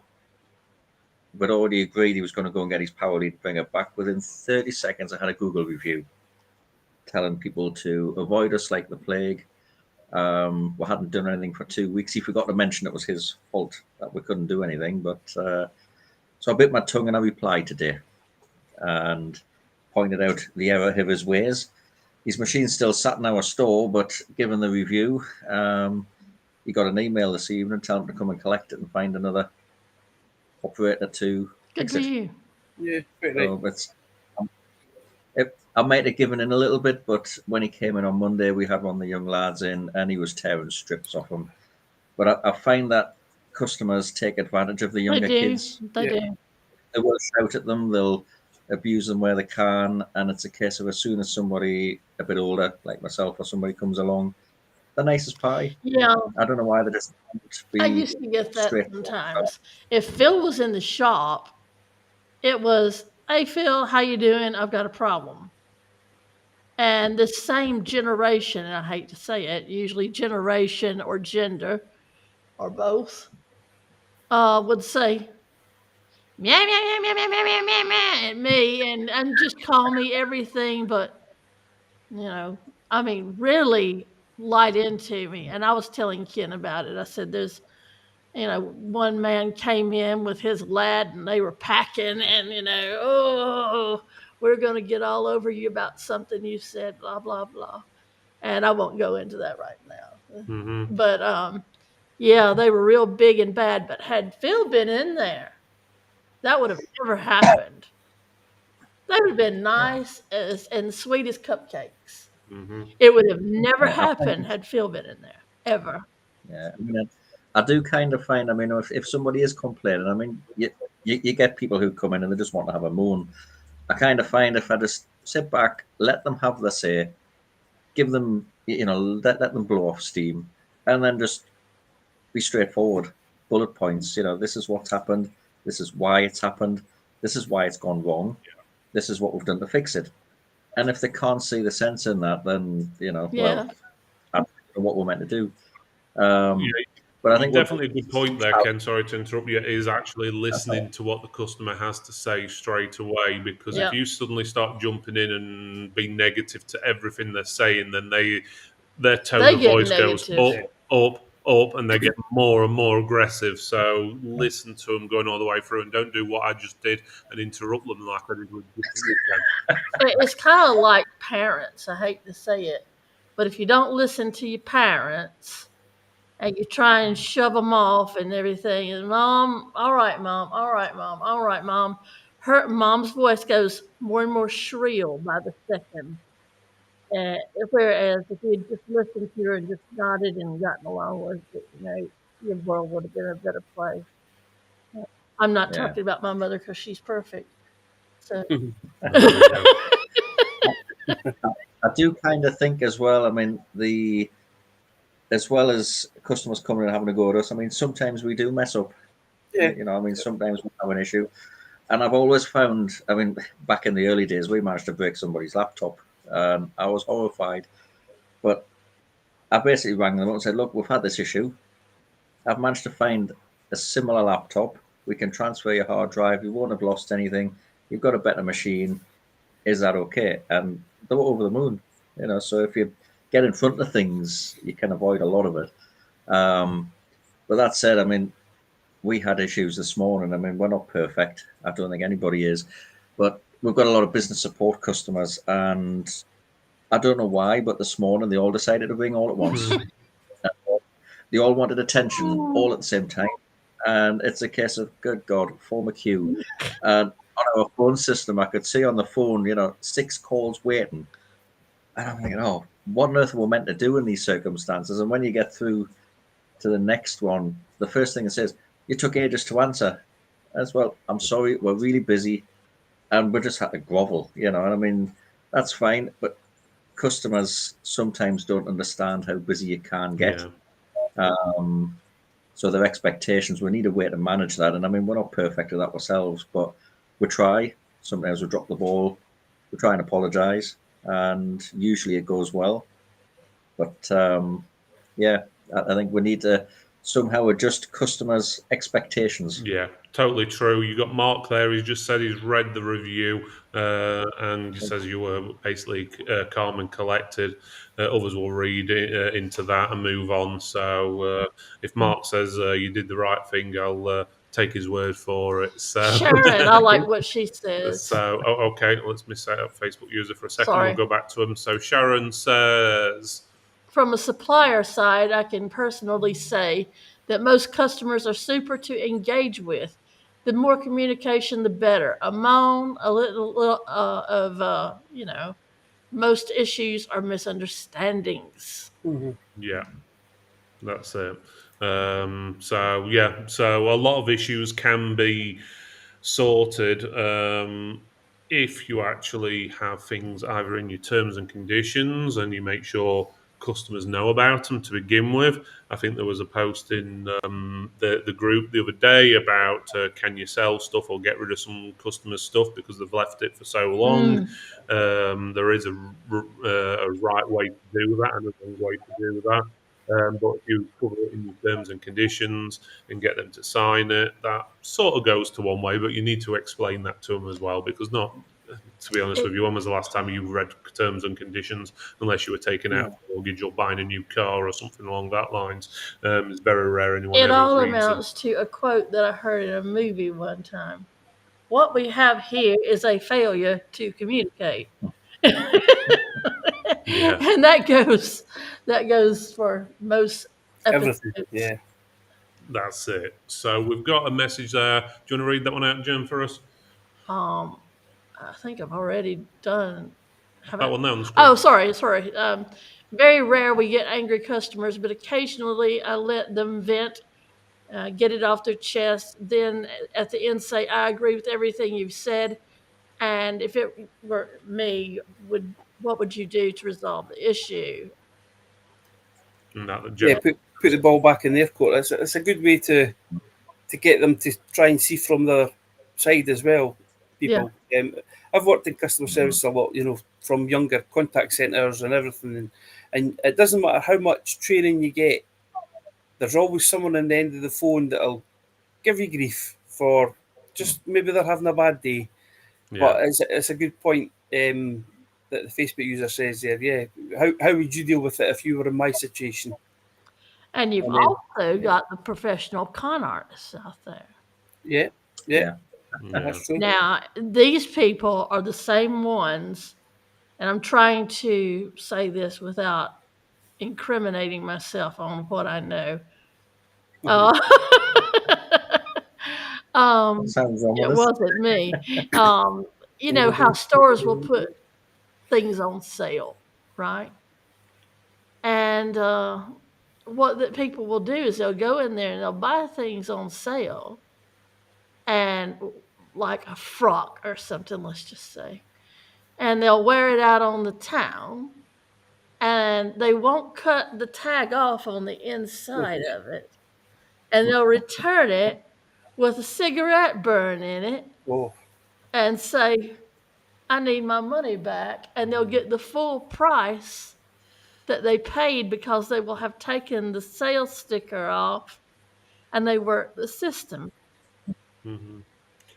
we'd already agreed he was going to go and get his power lead, bring it back. Within 30 seconds, I had a Google review telling people to avoid us like the plague. We hadn't done anything for 2 weeks. He forgot to mention it was his fault that we couldn't do anything. But so I bit my tongue and I replied today and pointed out the error of his ways. His machine's still sat in our store, but given the review, he got an email this evening telling him to come and collect it and find another operator to Good fix for it. you. Yeah, quite right. So it's, I might have given in a little bit, but when he came in on Monday, we had one of the young lads in and he was tearing strips off him. But I find that customers take advantage of the younger kids. They Yeah. do. They will shout at them, they'll abuse them where they can. And it's a case of as soon as somebody a bit older, like myself or somebody comes along, the nicest pie. Yeah, I don't know why they just don't I be used to get that straightforward. sometimes. If Phil was in the shop, it was, "Hey Phil, how you doing? I've got a problem." And the same generation, and I hate to say it, usually generation or gender or both, would say meow meow meow meow meow meow meow meow meow at me and just call me everything but I mean really light into me. And I was telling Ken about it. I said there's one man came in with his lad and they were packing and oh, we're going to get all over you about something you said, blah blah blah. And I won't go into that right now. Mm-hmm. But yeah, they were real big and bad. But had Phil been in there, that would have never happened. They would have been nice and sweet as cupcakes. Mm-hmm. It would have never Yeah, I happened find, had Phil been in there, ever. yeah, I mean, I do kind of find, I mean, if somebody is complaining, I mean, you get people who come in and they just want to have a moan. I kind of find if I just sit back, let them have their say, give them, let them blow off steam, and then just be straightforward. Bullet points, this is what's happened. This is why it's happened. This is why it's gone wrong. This is what we've done to fix it. And if they can't see the sense in that, then, Yeah. well, I don't know what we're meant to do. But I think definitely a good point there, Ken. Sorry to interrupt you. Is actually listening to what the customer has to say straight away. Because if you suddenly start jumping in and being negative to everything they're saying, then their tone of voice goes up, and they get more and more aggressive. So listen to them going all the way through, and don't do what I just did and interrupt them like I did with Ken. It's kind of like parents. I hate to say it, but if you don't listen to your parents and you try and shove them off and everything, and mom, all right, mom, all right, mom, all right, mom, her mom's voice goes more and more shrill by the second. Whereas if you just listened to her and just nodded and gotten along with it, your world would have been a better place. I'm not talking about my mother because she's perfect. So There we go. I do kind of think as well. I mean, as well as customers coming and having a go at us. I mean, sometimes we do mess up. Yeah. You know, I mean, sometimes we have an issue, and I've always found. I mean, back in the early days, we managed to break somebody's laptop, and I was horrified. But I basically rang them up and said, "Look, we've had this issue. I've managed to find a similar laptop. We can transfer your hard drive. You won't have lost anything. You've got a better machine. Is that okay?" And they were over the moon. You know, so if you get in front of things, you can avoid a lot of it. But that said, I mean, we had issues this morning. I mean, we're not perfect. I don't think anybody is, but we've got a lot of business support customers, and I don't know why, but this morning they all decided to ring all at once. They all wanted attention all at the same time, and it's a case of good God, form a queue. And on our phone system, I could see on the phone, 6 calls waiting, and I'm thinking, oh, what on earth are we meant to do in these circumstances? And when you get through to the next one, the first thing it says, "You took ages to answer." As well, I'm sorry, we're really busy, and we just had to grovel, And I mean, that's fine, but customers sometimes don't understand how busy you can get. Yeah. So their expectations, we need a way to manage that. And I mean, we're not perfect at that ourselves, but we try. Sometimes we drop the ball. We try and apologize, and usually it goes well. But yeah, I think we need to somehow adjust customers' expectations. Yeah, totally true. You got Mark there. He's just said he's read the review, and he says you were basically calm and collected. Others will read into that and move on. So if Mark says you did the right thing, I'll take his word for it. So, Sharon, I like what she says. Okay, let's miss out Facebook user for a second. Sorry. We'll go back to him. So Sharon says, From a supplier side, I can personally say that most customers are super to engage with. The more communication, the better. A moan, a little most issues are misunderstandings. yeah. That's it. So a lot of issues can be sorted if you actually have things either in your terms and conditions and you make sure customers know about them to begin with. I think there was a post in the group the other day about can you sell stuff or get rid of some customer stuff because they've left it for so long. There is a right way to do that and a wrong way to do that. But if you cover it in your terms and conditions and get them to sign it, that sort of goes to one way, but you need to explain that to them as well because to be honest with you, when was the last time you read terms and conditions unless you were taking out a mortgage or buying a new car or something along that lines? It's very rare anyone It ever all reads them. amounts to a quote that I heard in a movie one time. What we have here is a failure to communicate. Yeah. And that goes for most episodes. Everything. Yeah. That's it. So we've got a message there. Do you want to read that one out, Jen, for us? I think I've already done. That one there on the screen. Oh, sorry. Very rare we get angry customers, but occasionally I let them vent, get it off their chest. Then at the end, say, "I agree with everything you've said." And if it were me, what would you do to resolve the issue? Yeah, put the ball back in their court. It's a good way to get them to try and see from their side as well. People, I've worked in customer service a lot, from younger contact centres and everything, and it doesn't matter how much training you get. There's always someone on the end of the phone that'll give you grief for just maybe they're having a bad day. Yeah. But it's a good point that the Facebook user says there. Yeah, how would you deal with it if you were in my situation? And you've also got the professional con artists out there. Yeah. That's true. Now, these people are the same ones, and I'm trying to say this without incriminating myself on what I know. Sounds it wasn't me. You know how stores will put things on sale, right? And what that people will do is they'll go in there and they'll buy things on sale, and like a frock or something, let's just say, and they'll wear it out on the town, and they won't cut the tag off on the inside of it, and they'll return it with a cigarette burn in it Oh, and say, I need my money back, and they'll get the full price that they paid because they will have taken the sales sticker off and they work the system. Hmm.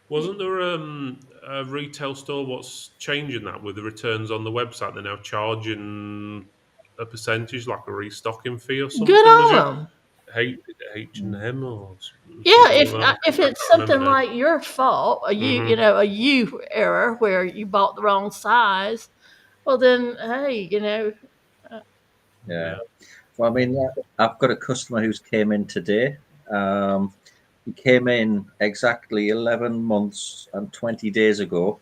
Wasn't there a retail store what's changing that with the returns on the website? They're now charging a percentage, like a restocking fee or something. Good Was on it them. H&M or Yeah, something like that? if I it's can't remember something now. like your fault, a you error where you bought the wrong size, well then, hey, Yeah. Yeah. Well, I mean, I've got a customer who's came in today. He came in exactly 11 months and 20 days ago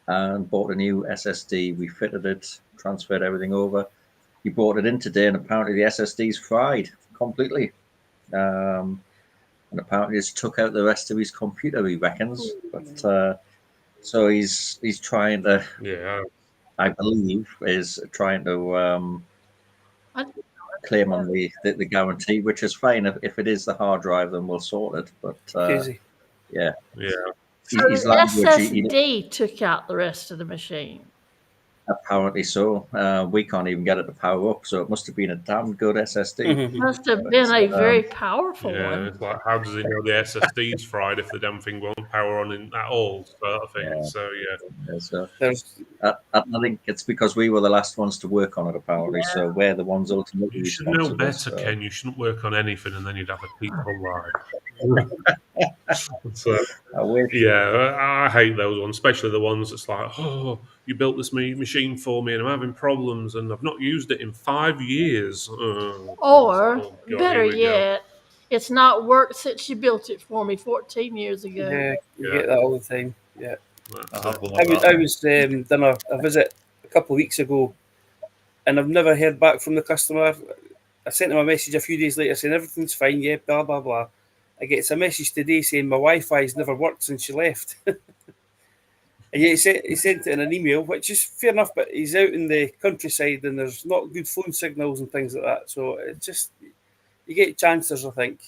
and bought a new SSD. We fitted it, transferred everything over. He brought it in today, and apparently the SSD's fried completely. And apparently just took out the rest of his computer, he reckons. But so he's trying to, Yeah. I believe, is trying to I, claim on the guarantee, which is fine. If it is the hard drive, then we'll sort it. But crazy. yeah, Yeah. so his the language, SSD took out the rest of the machine. apparently so. We can't even get it to power up, so it must have been a damn good SSD. Mhm. Must have been a very powerful Yeah. one. It's like, how does he know the SSD's fried if the damn thing won't power on at all, sort of thing. Yeah. So, yeah. So There's I think it's because we were the last ones to work on it, apparently. So we're the ones ultimately You should know responsible. better, So. Ken. You shouldn't work on anything and then you'd have a peaceful life. So, I wish. yeah, I hate those ones, especially the ones that's like, oh, you built this machine for me and I'm having problems and I've not used it in 5 years. Oh, Or, oh God, better here we go. yet, it's not worked since you built it for me 14 years ago. yeah, you Yeah. get that all the time. Yeah, That's I have it. one I like was, that. I was done a visit a couple of weeks ago, and I've never heard back from the customer. I sent him a message a few days later saying everything's fine. Yeah, blah blah blah. I get a message today saying my Wi-Fi's never worked since she left. And yet he sent it in an email, which is fair enough, but he's out in the countryside and there's not good phone signals and things like that. So it's just, you get chancers, I think.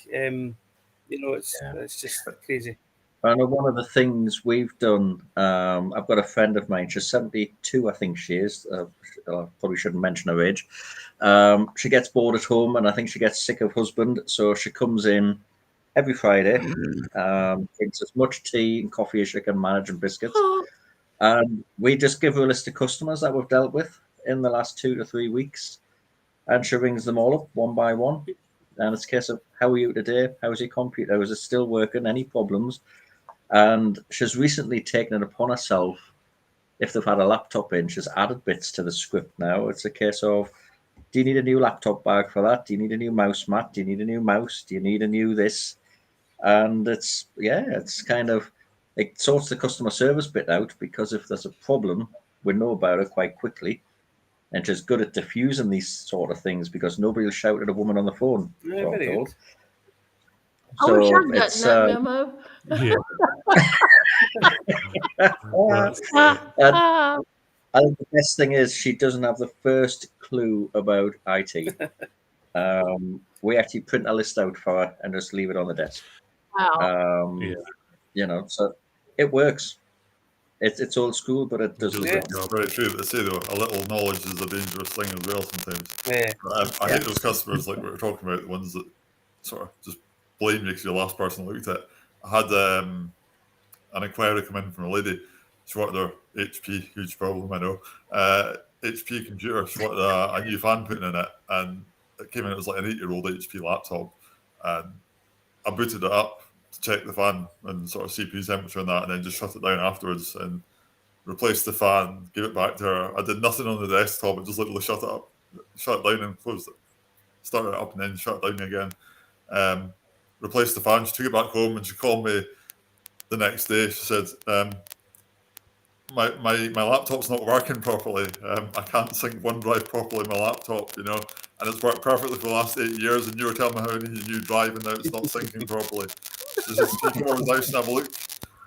It's just crazy. I know one of the things we've done. I've got a friend of mine. She's 72, I think she is. I probably shouldn't mention her age. She gets bored at home, and I think she gets sick of husband. So she comes in every Friday, drinks as much tea and coffee as she can manage, and biscuits. And we just give her a list of customers that we've dealt with in the last 2 to 3 weeks, and she rings them all up one by one. And it's a case of, how are you today? How's your computer? Is it still working? Any problems? And she's recently taken it upon herself. If they've had a laptop in, she's added bits to the script now. It's a case of, do you need a new laptop bag for that? Do you need a new mouse mat? Do you need a new mouse? Do you need a new this? And it's kind of, it sorts the customer service bit out, because if there's a problem, we know about it quite quickly. And she's good at diffusing these sort of things, because nobody will shout at a woman on the phone. Yeah, so I'm very told. good. I wish So I'd gotten it's that memo. Yeah. That's it. Ah, I think the best thing is she doesn't have the first clue about IT. We actually print a list out for her and just leave it on the desk. wow. Yeah. So it works. It's old school, but it does the Does Yeah. the job. job. Very true. But they say though, a little knowledge is a dangerous thing as well sometimes. Yeah. I hate those customers like we were talking about, the ones that sort of just blame you because you're the last person that looked at it. I had an inquiry come in from a lady. She wanted her HP, huge problem, I know. HP computer. She wanted a new fan putting in it, and it came in. It was like an 8-year-old HP laptop, and I booted it up to check the fan and sort of CPU temperature and that, and then just shut it down afterwards and replaced the fan, gave it back to her. I did nothing on the desktop. I just literally shut it down and closed it. Started it up and then shut it down again. Replaced the fan. She took it back home and she called me the next day. She said, my laptop's not working properly. I can't sync OneDrive properly on my laptop, and it's worked perfectly for the last 8 years, and you were telling me how I need a new drive and now it's not syncing properly. She said, can you come over to the house and have a look?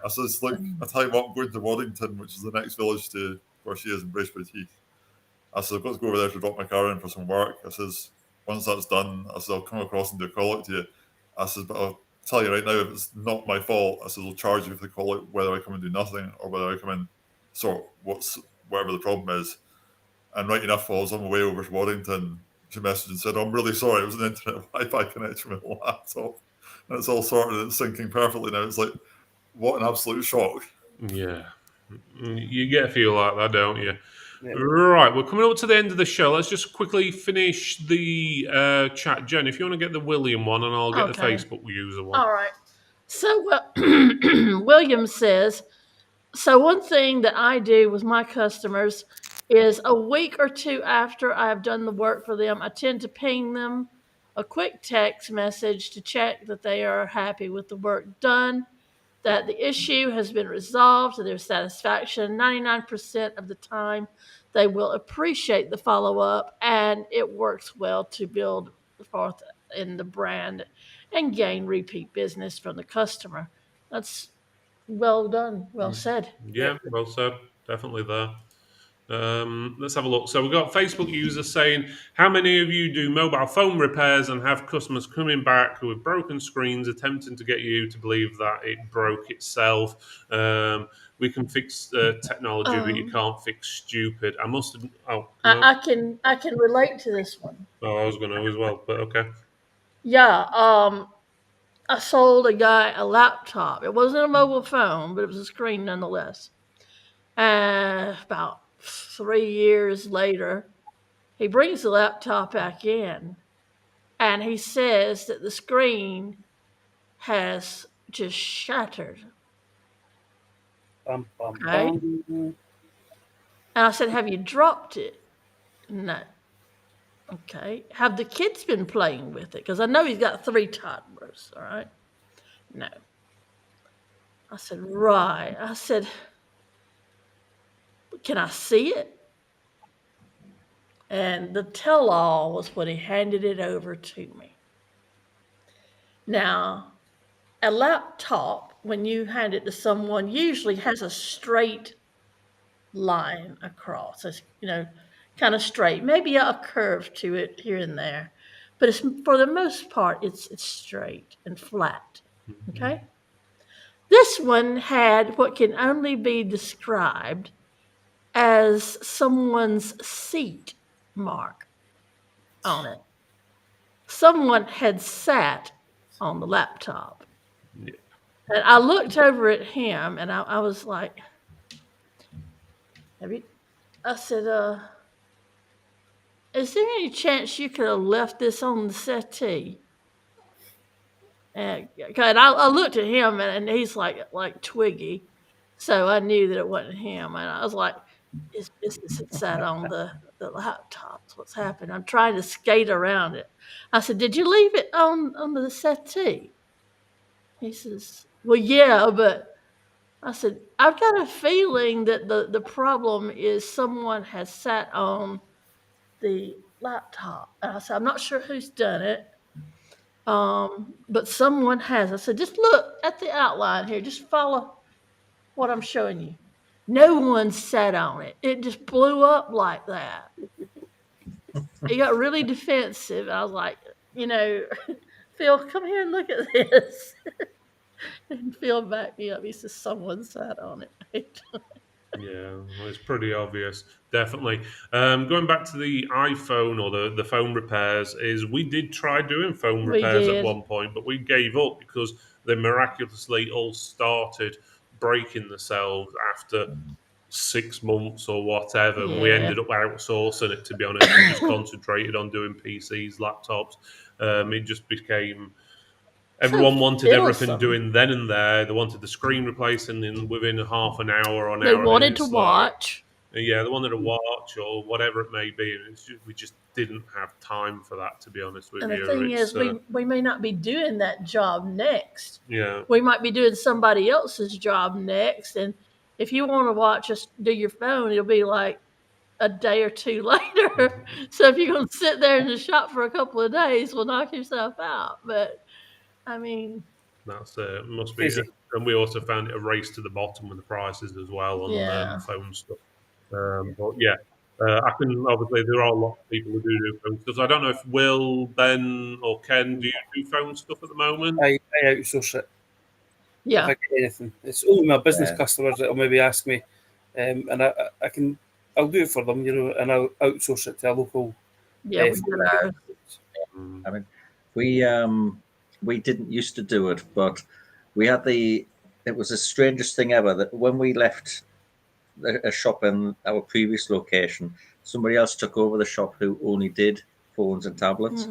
I says, look, I tell you what, I'm going to Waddington, which is the next village to where she is in Bracebridge Heath. I said, I've got to go over there to drop my car in for some work. I says, once that's done, I said, I'll come across and do a call out to you. I said, but I'll tell you right now, if it's not my fault, I said, I'll charge you for the call out, whether I come and do nothing or whether I come in sort whatever the problem is. And right enough, while I was on my way over to Waddington, she messaged and said, I'm really sorry, it was an internet Wi-Fi connection with the laptop. And it's all sorted, it's syncing perfectly now. It's like, what an absolute shock. Yeah. You get a feel like that, don't you? Yeah. Right, we're coming up to the end of the show. Let's just quickly finish the chat. Jen, if you want to get the William one, and I'll get the Okay. Facebook user one. All right. So William says, so one thing that I do with my customers is a week or two after I've done the work for them, I tend to ping them a quick text message to check that they are happy with the work done, that the issue has been resolved to their satisfaction. 99% of the time, they will appreciate the follow-up, and it works well to build forth in the brand and gain repeat business from the customer. That's well done, well said. Yeah, well said. Definitely there. Let's have a look. So we've got Facebook users saying, how many of you do mobile phone repairs and have customers coming back with broken screens attempting to get you to believe that it broke itself? We can fix technology, but you can't fix stupid. I must have... I can relate to this one. I was going to as well, but okay. Yeah, I sold a guy a laptop. It wasn't a mobile phone, but it was a screen nonetheless. And about 3 years later, he brings the laptop back in, and he says that the screen has just shattered. Bum, bum, Okay. bum. And I said, have you dropped it? No. Okay. Have the kids been playing with it? Because I know he's got 3 toddlers, all right? No. I said, right. I said, can I see it? And the tell-all was when he handed it over to me. Now, a laptop, when you hand it to someone, usually has a straight line across. It's, kind of straight. Maybe a curve to it here and there. But it's, for the most part, it's straight and flat. Okay? This one had what can only be described as someone's seat mark on it. Someone had sat on the laptop. Yeah. And I looked over at him and I was like, I said, is there any chance you could have left this on the settee? And I looked at him and he's like Twiggy. So I knew that it wasn't him. And I was like, his business had sat on the laptop. What's happened? I'm trying to skate around it. I said, did you leave it on the settee? He says, well, yeah, but I said, I've got a feeling that the problem is someone has sat on the laptop. And I said, I'm not sure who's done it, but someone has. I said, just look at the outline here. Just follow what I'm showing you. No one sat on it. It just blew up like that. He got really defensive. I was like, Phil, come here and look at this. And Phil backed me up. He says, someone sat on it. Yeah, well, it's pretty obvious, definitely. Going back to the iPhone or the phone repairs, is we did try doing phone We repairs did. at one point, but we gave up because they miraculously all started breaking themselves after 6 months or whatever. And we Yeah. ended up outsourcing it, to be honest, and just concentrated on doing PCs, laptops. It just became... Everyone wanted everything doing then and there. They wanted the screen replacing within half an hour or an hour. They wanted to watch. Yeah, they wanted to watch or whatever it may be. And we just didn't have time for that, to be honest with you. And the thing is, we may not be doing that job next. Yeah. We might be doing somebody else's job next. And if you want to watch us do your phone, it'll be like a day or two later. So if you're going to sit there in the shop for a couple of days, well, knock yourself out. But I mean, that's it. Must be. and we also found it a race to the bottom with the prices as well on phone stuff. But yeah, I can obviously there are a lot of people who do phone stuff. So I don't know if Will, Ben, or Ken do you do phone stuff at the moment? I outsource it. If Yeah. I get anything, it's only my business Yeah. customers that'll maybe ask me, and I'll do it for them, and I'll outsource it to a local. Yeah, we did ours. I mean, we didn't used to do it, but we had it was the strangest thing ever that when we left a shop in our previous location, somebody else took over the shop who only did phones and tablets.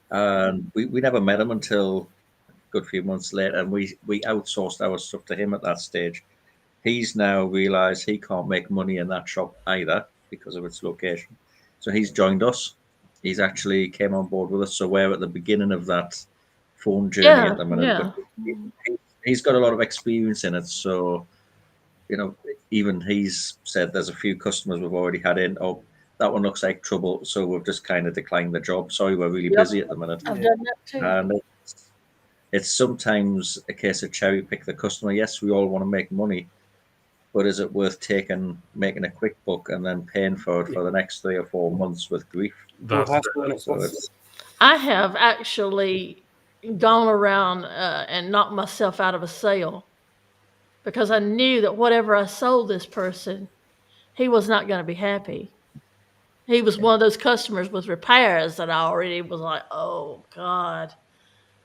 And we never met him until a good few months later, and we outsourced our stuff to him at that stage. He's now realised he can't make money in that shop either because of its location. So he's joined us. He's actually came on board with us. So we're at the beginning of that phone journey at the minute. Yeah. But he's got a lot of experience in it. So, even he's said there's a few customers we've already had in. Oh, that one looks like trouble. So we've just kind of declined the job. Sorry, we're really busy at the minute. I've done that too. And it's sometimes a case of cherry pick the customer. Yes, we all want to make money, but is it worth making a quick buck and then paying for it for the next 3 or 4 months with grief? I have actually gone around and knocked myself out of a sale because I knew that whatever I sold this person, he was not going to be happy. He was one of those customers with repairs that I already was like, oh, God.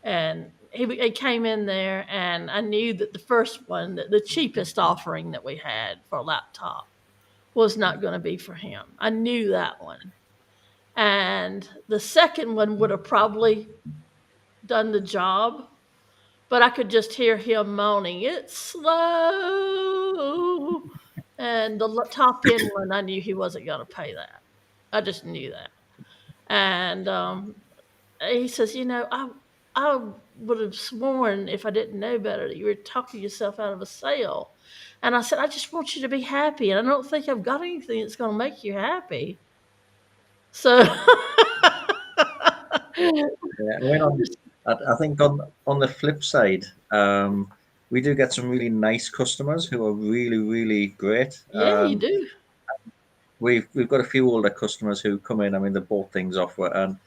And he came in there, and I knew that the first one, the cheapest offering that we had for a laptop, was not going to be for him. I knew that one. And the second one would have probably done the job, but I could just hear him moaning, it's slow. And the top end one, I knew he wasn't going to pay that. I just knew that. And he says, I would have sworn if I didn't know better that you were talking yourself out of a sale. And I said, I just want you to be happy. And I don't think I've got anything that's going to make you happy. So I think on the flip side, we do get some really nice customers who are really, really great. Yeah, you do. We've got a few older customers who come in. I mean, they bought things off, and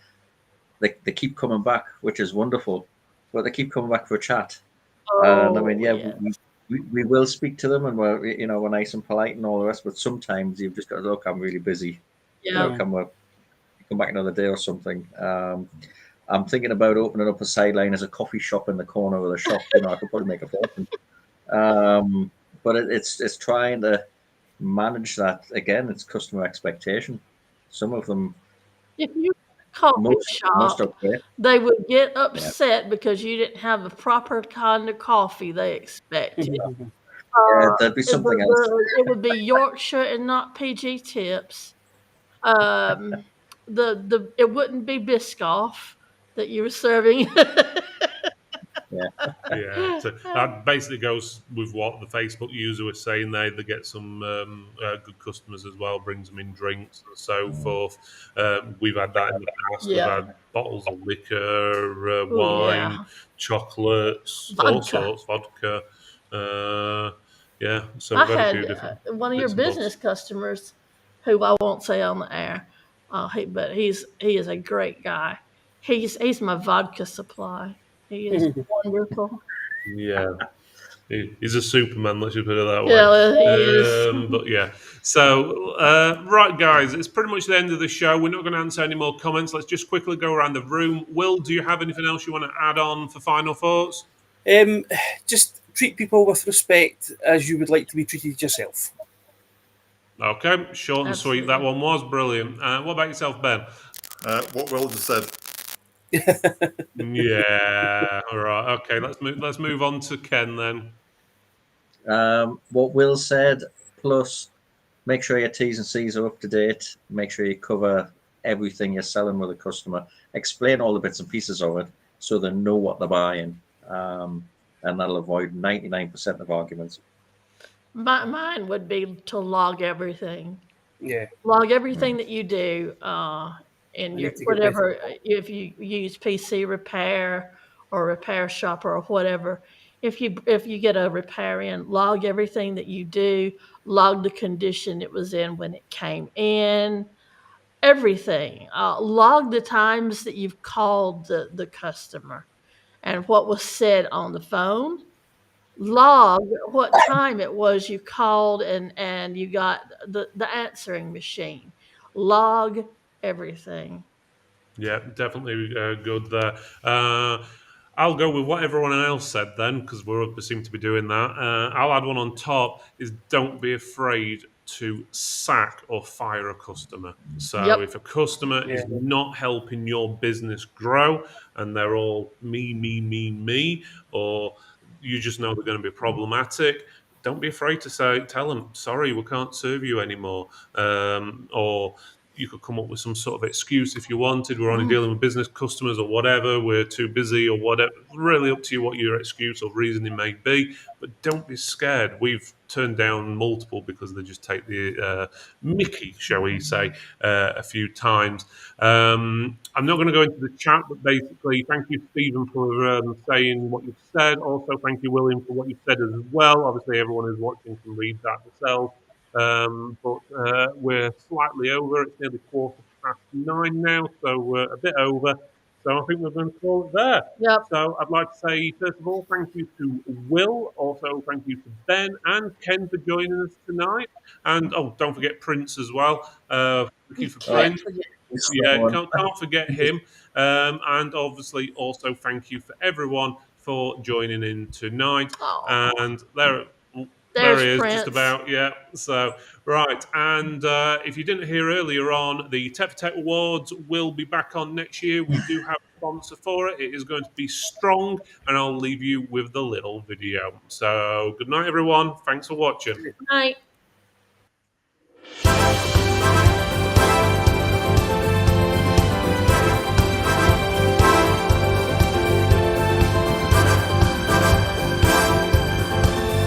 they keep coming back, which is wonderful. But they keep coming back for a chat. And I mean, we will speak to them, and we're nice and polite and all the rest. But sometimes you've just got to look. I'm really busy. Yeah. Come back another day or something. I'm thinking about opening up a sideline as a coffee shop in the corner of the shop. I could probably make a fortune. But it's trying to manage that again. It's customer expectation. Some of them, if you coffee shop, they would get upset because you didn't have the proper kind of coffee they expected. There'd be something else. It would be Yorkshire and not PG tips. It wouldn't be Biscoff that you were serving. Yeah, so that basically goes with what the Facebook user was saying. They get some good customers as well, brings them in drinks and so forth. We've had that in the past. We've had bottles of liquor, wine, chocolates, all sorts, vodka. So I very had few different one of your business customers, who I won't say on the air, but he is a great guy. He's my vodka supply. He is wonderful. Yeah. He's a Superman, let's just put it that way. Yeah, he is. But yeah. So, right, guys, it's pretty much the end of the show. We're not going to answer any more comments. Let's just quickly go around the room. Will, do you have anything else you want to add on for final thoughts? Just treat people with respect as you would like to be treated yourself. Okay, short and sweet. That one was brilliant. What about yourself, Ben? What Will just said. Yeah. All right. Okay. Let's move on to Ken then. What Will said. Plus, make sure your T's and C's are up to date. Make sure you cover everything you're selling with a customer. Explain all the bits and pieces of it so they know what they're buying, and that'll avoid 99% of arguments. Mine would be to log everything. Yeah. Log everything that you do in your whatever. If you use PC Repair or Repair Shopper or whatever, If you get a repair in, log everything that you do, log the condition it was in when it came in, everything. Log the times that you've called the customer and what was said on the phone. Log what time it was you called and you got the answering machine. Log everything. Yeah, definitely good there. I'll go with what everyone else said then, because we seem to be doing that. I'll add one on top: is don't be afraid to sack or fire a customer. So Yep. if a customer Yeah. is not helping your business grow and they're all me, or you just know they're going to be problematic, don't be afraid to tell them, sorry, we can't serve you anymore. Or you could come up with some sort of excuse if you wanted. We're only dealing with business customers or whatever. We're too busy or whatever. It's really up to you what your excuse or reasoning may be. But don't be scared. We've turned down multiple because they just take the Mickey, shall we say, a few times. I'm not going to go into the chat, but basically, thank you, Stephen, for saying what you've said. Also, thank you, William, for what you've said as well. Obviously, everyone who's watching can read that themselves. But we're slightly over. It's nearly 9:15 now, so we're a bit over. So I think we're going to call it there. Yep. So I'd like to say, first of all, thank you to Will. Also, thank you to Ben and Ken for joining us tonight. And don't forget Prince as well. Thank you for Can't Prince. forget. Yeah, can't forget him. And obviously, also thank you for everyone for joining in tonight. Aw. And there There's he is, Prince. just about. Yeah. So, right. And if you didn't hear earlier on, the Tech for Tech Awards will be back on next year. We do have a sponsor for it. It is going to be strong. And I'll leave you with the little video. So, good night, everyone. Thanks for watching. Night.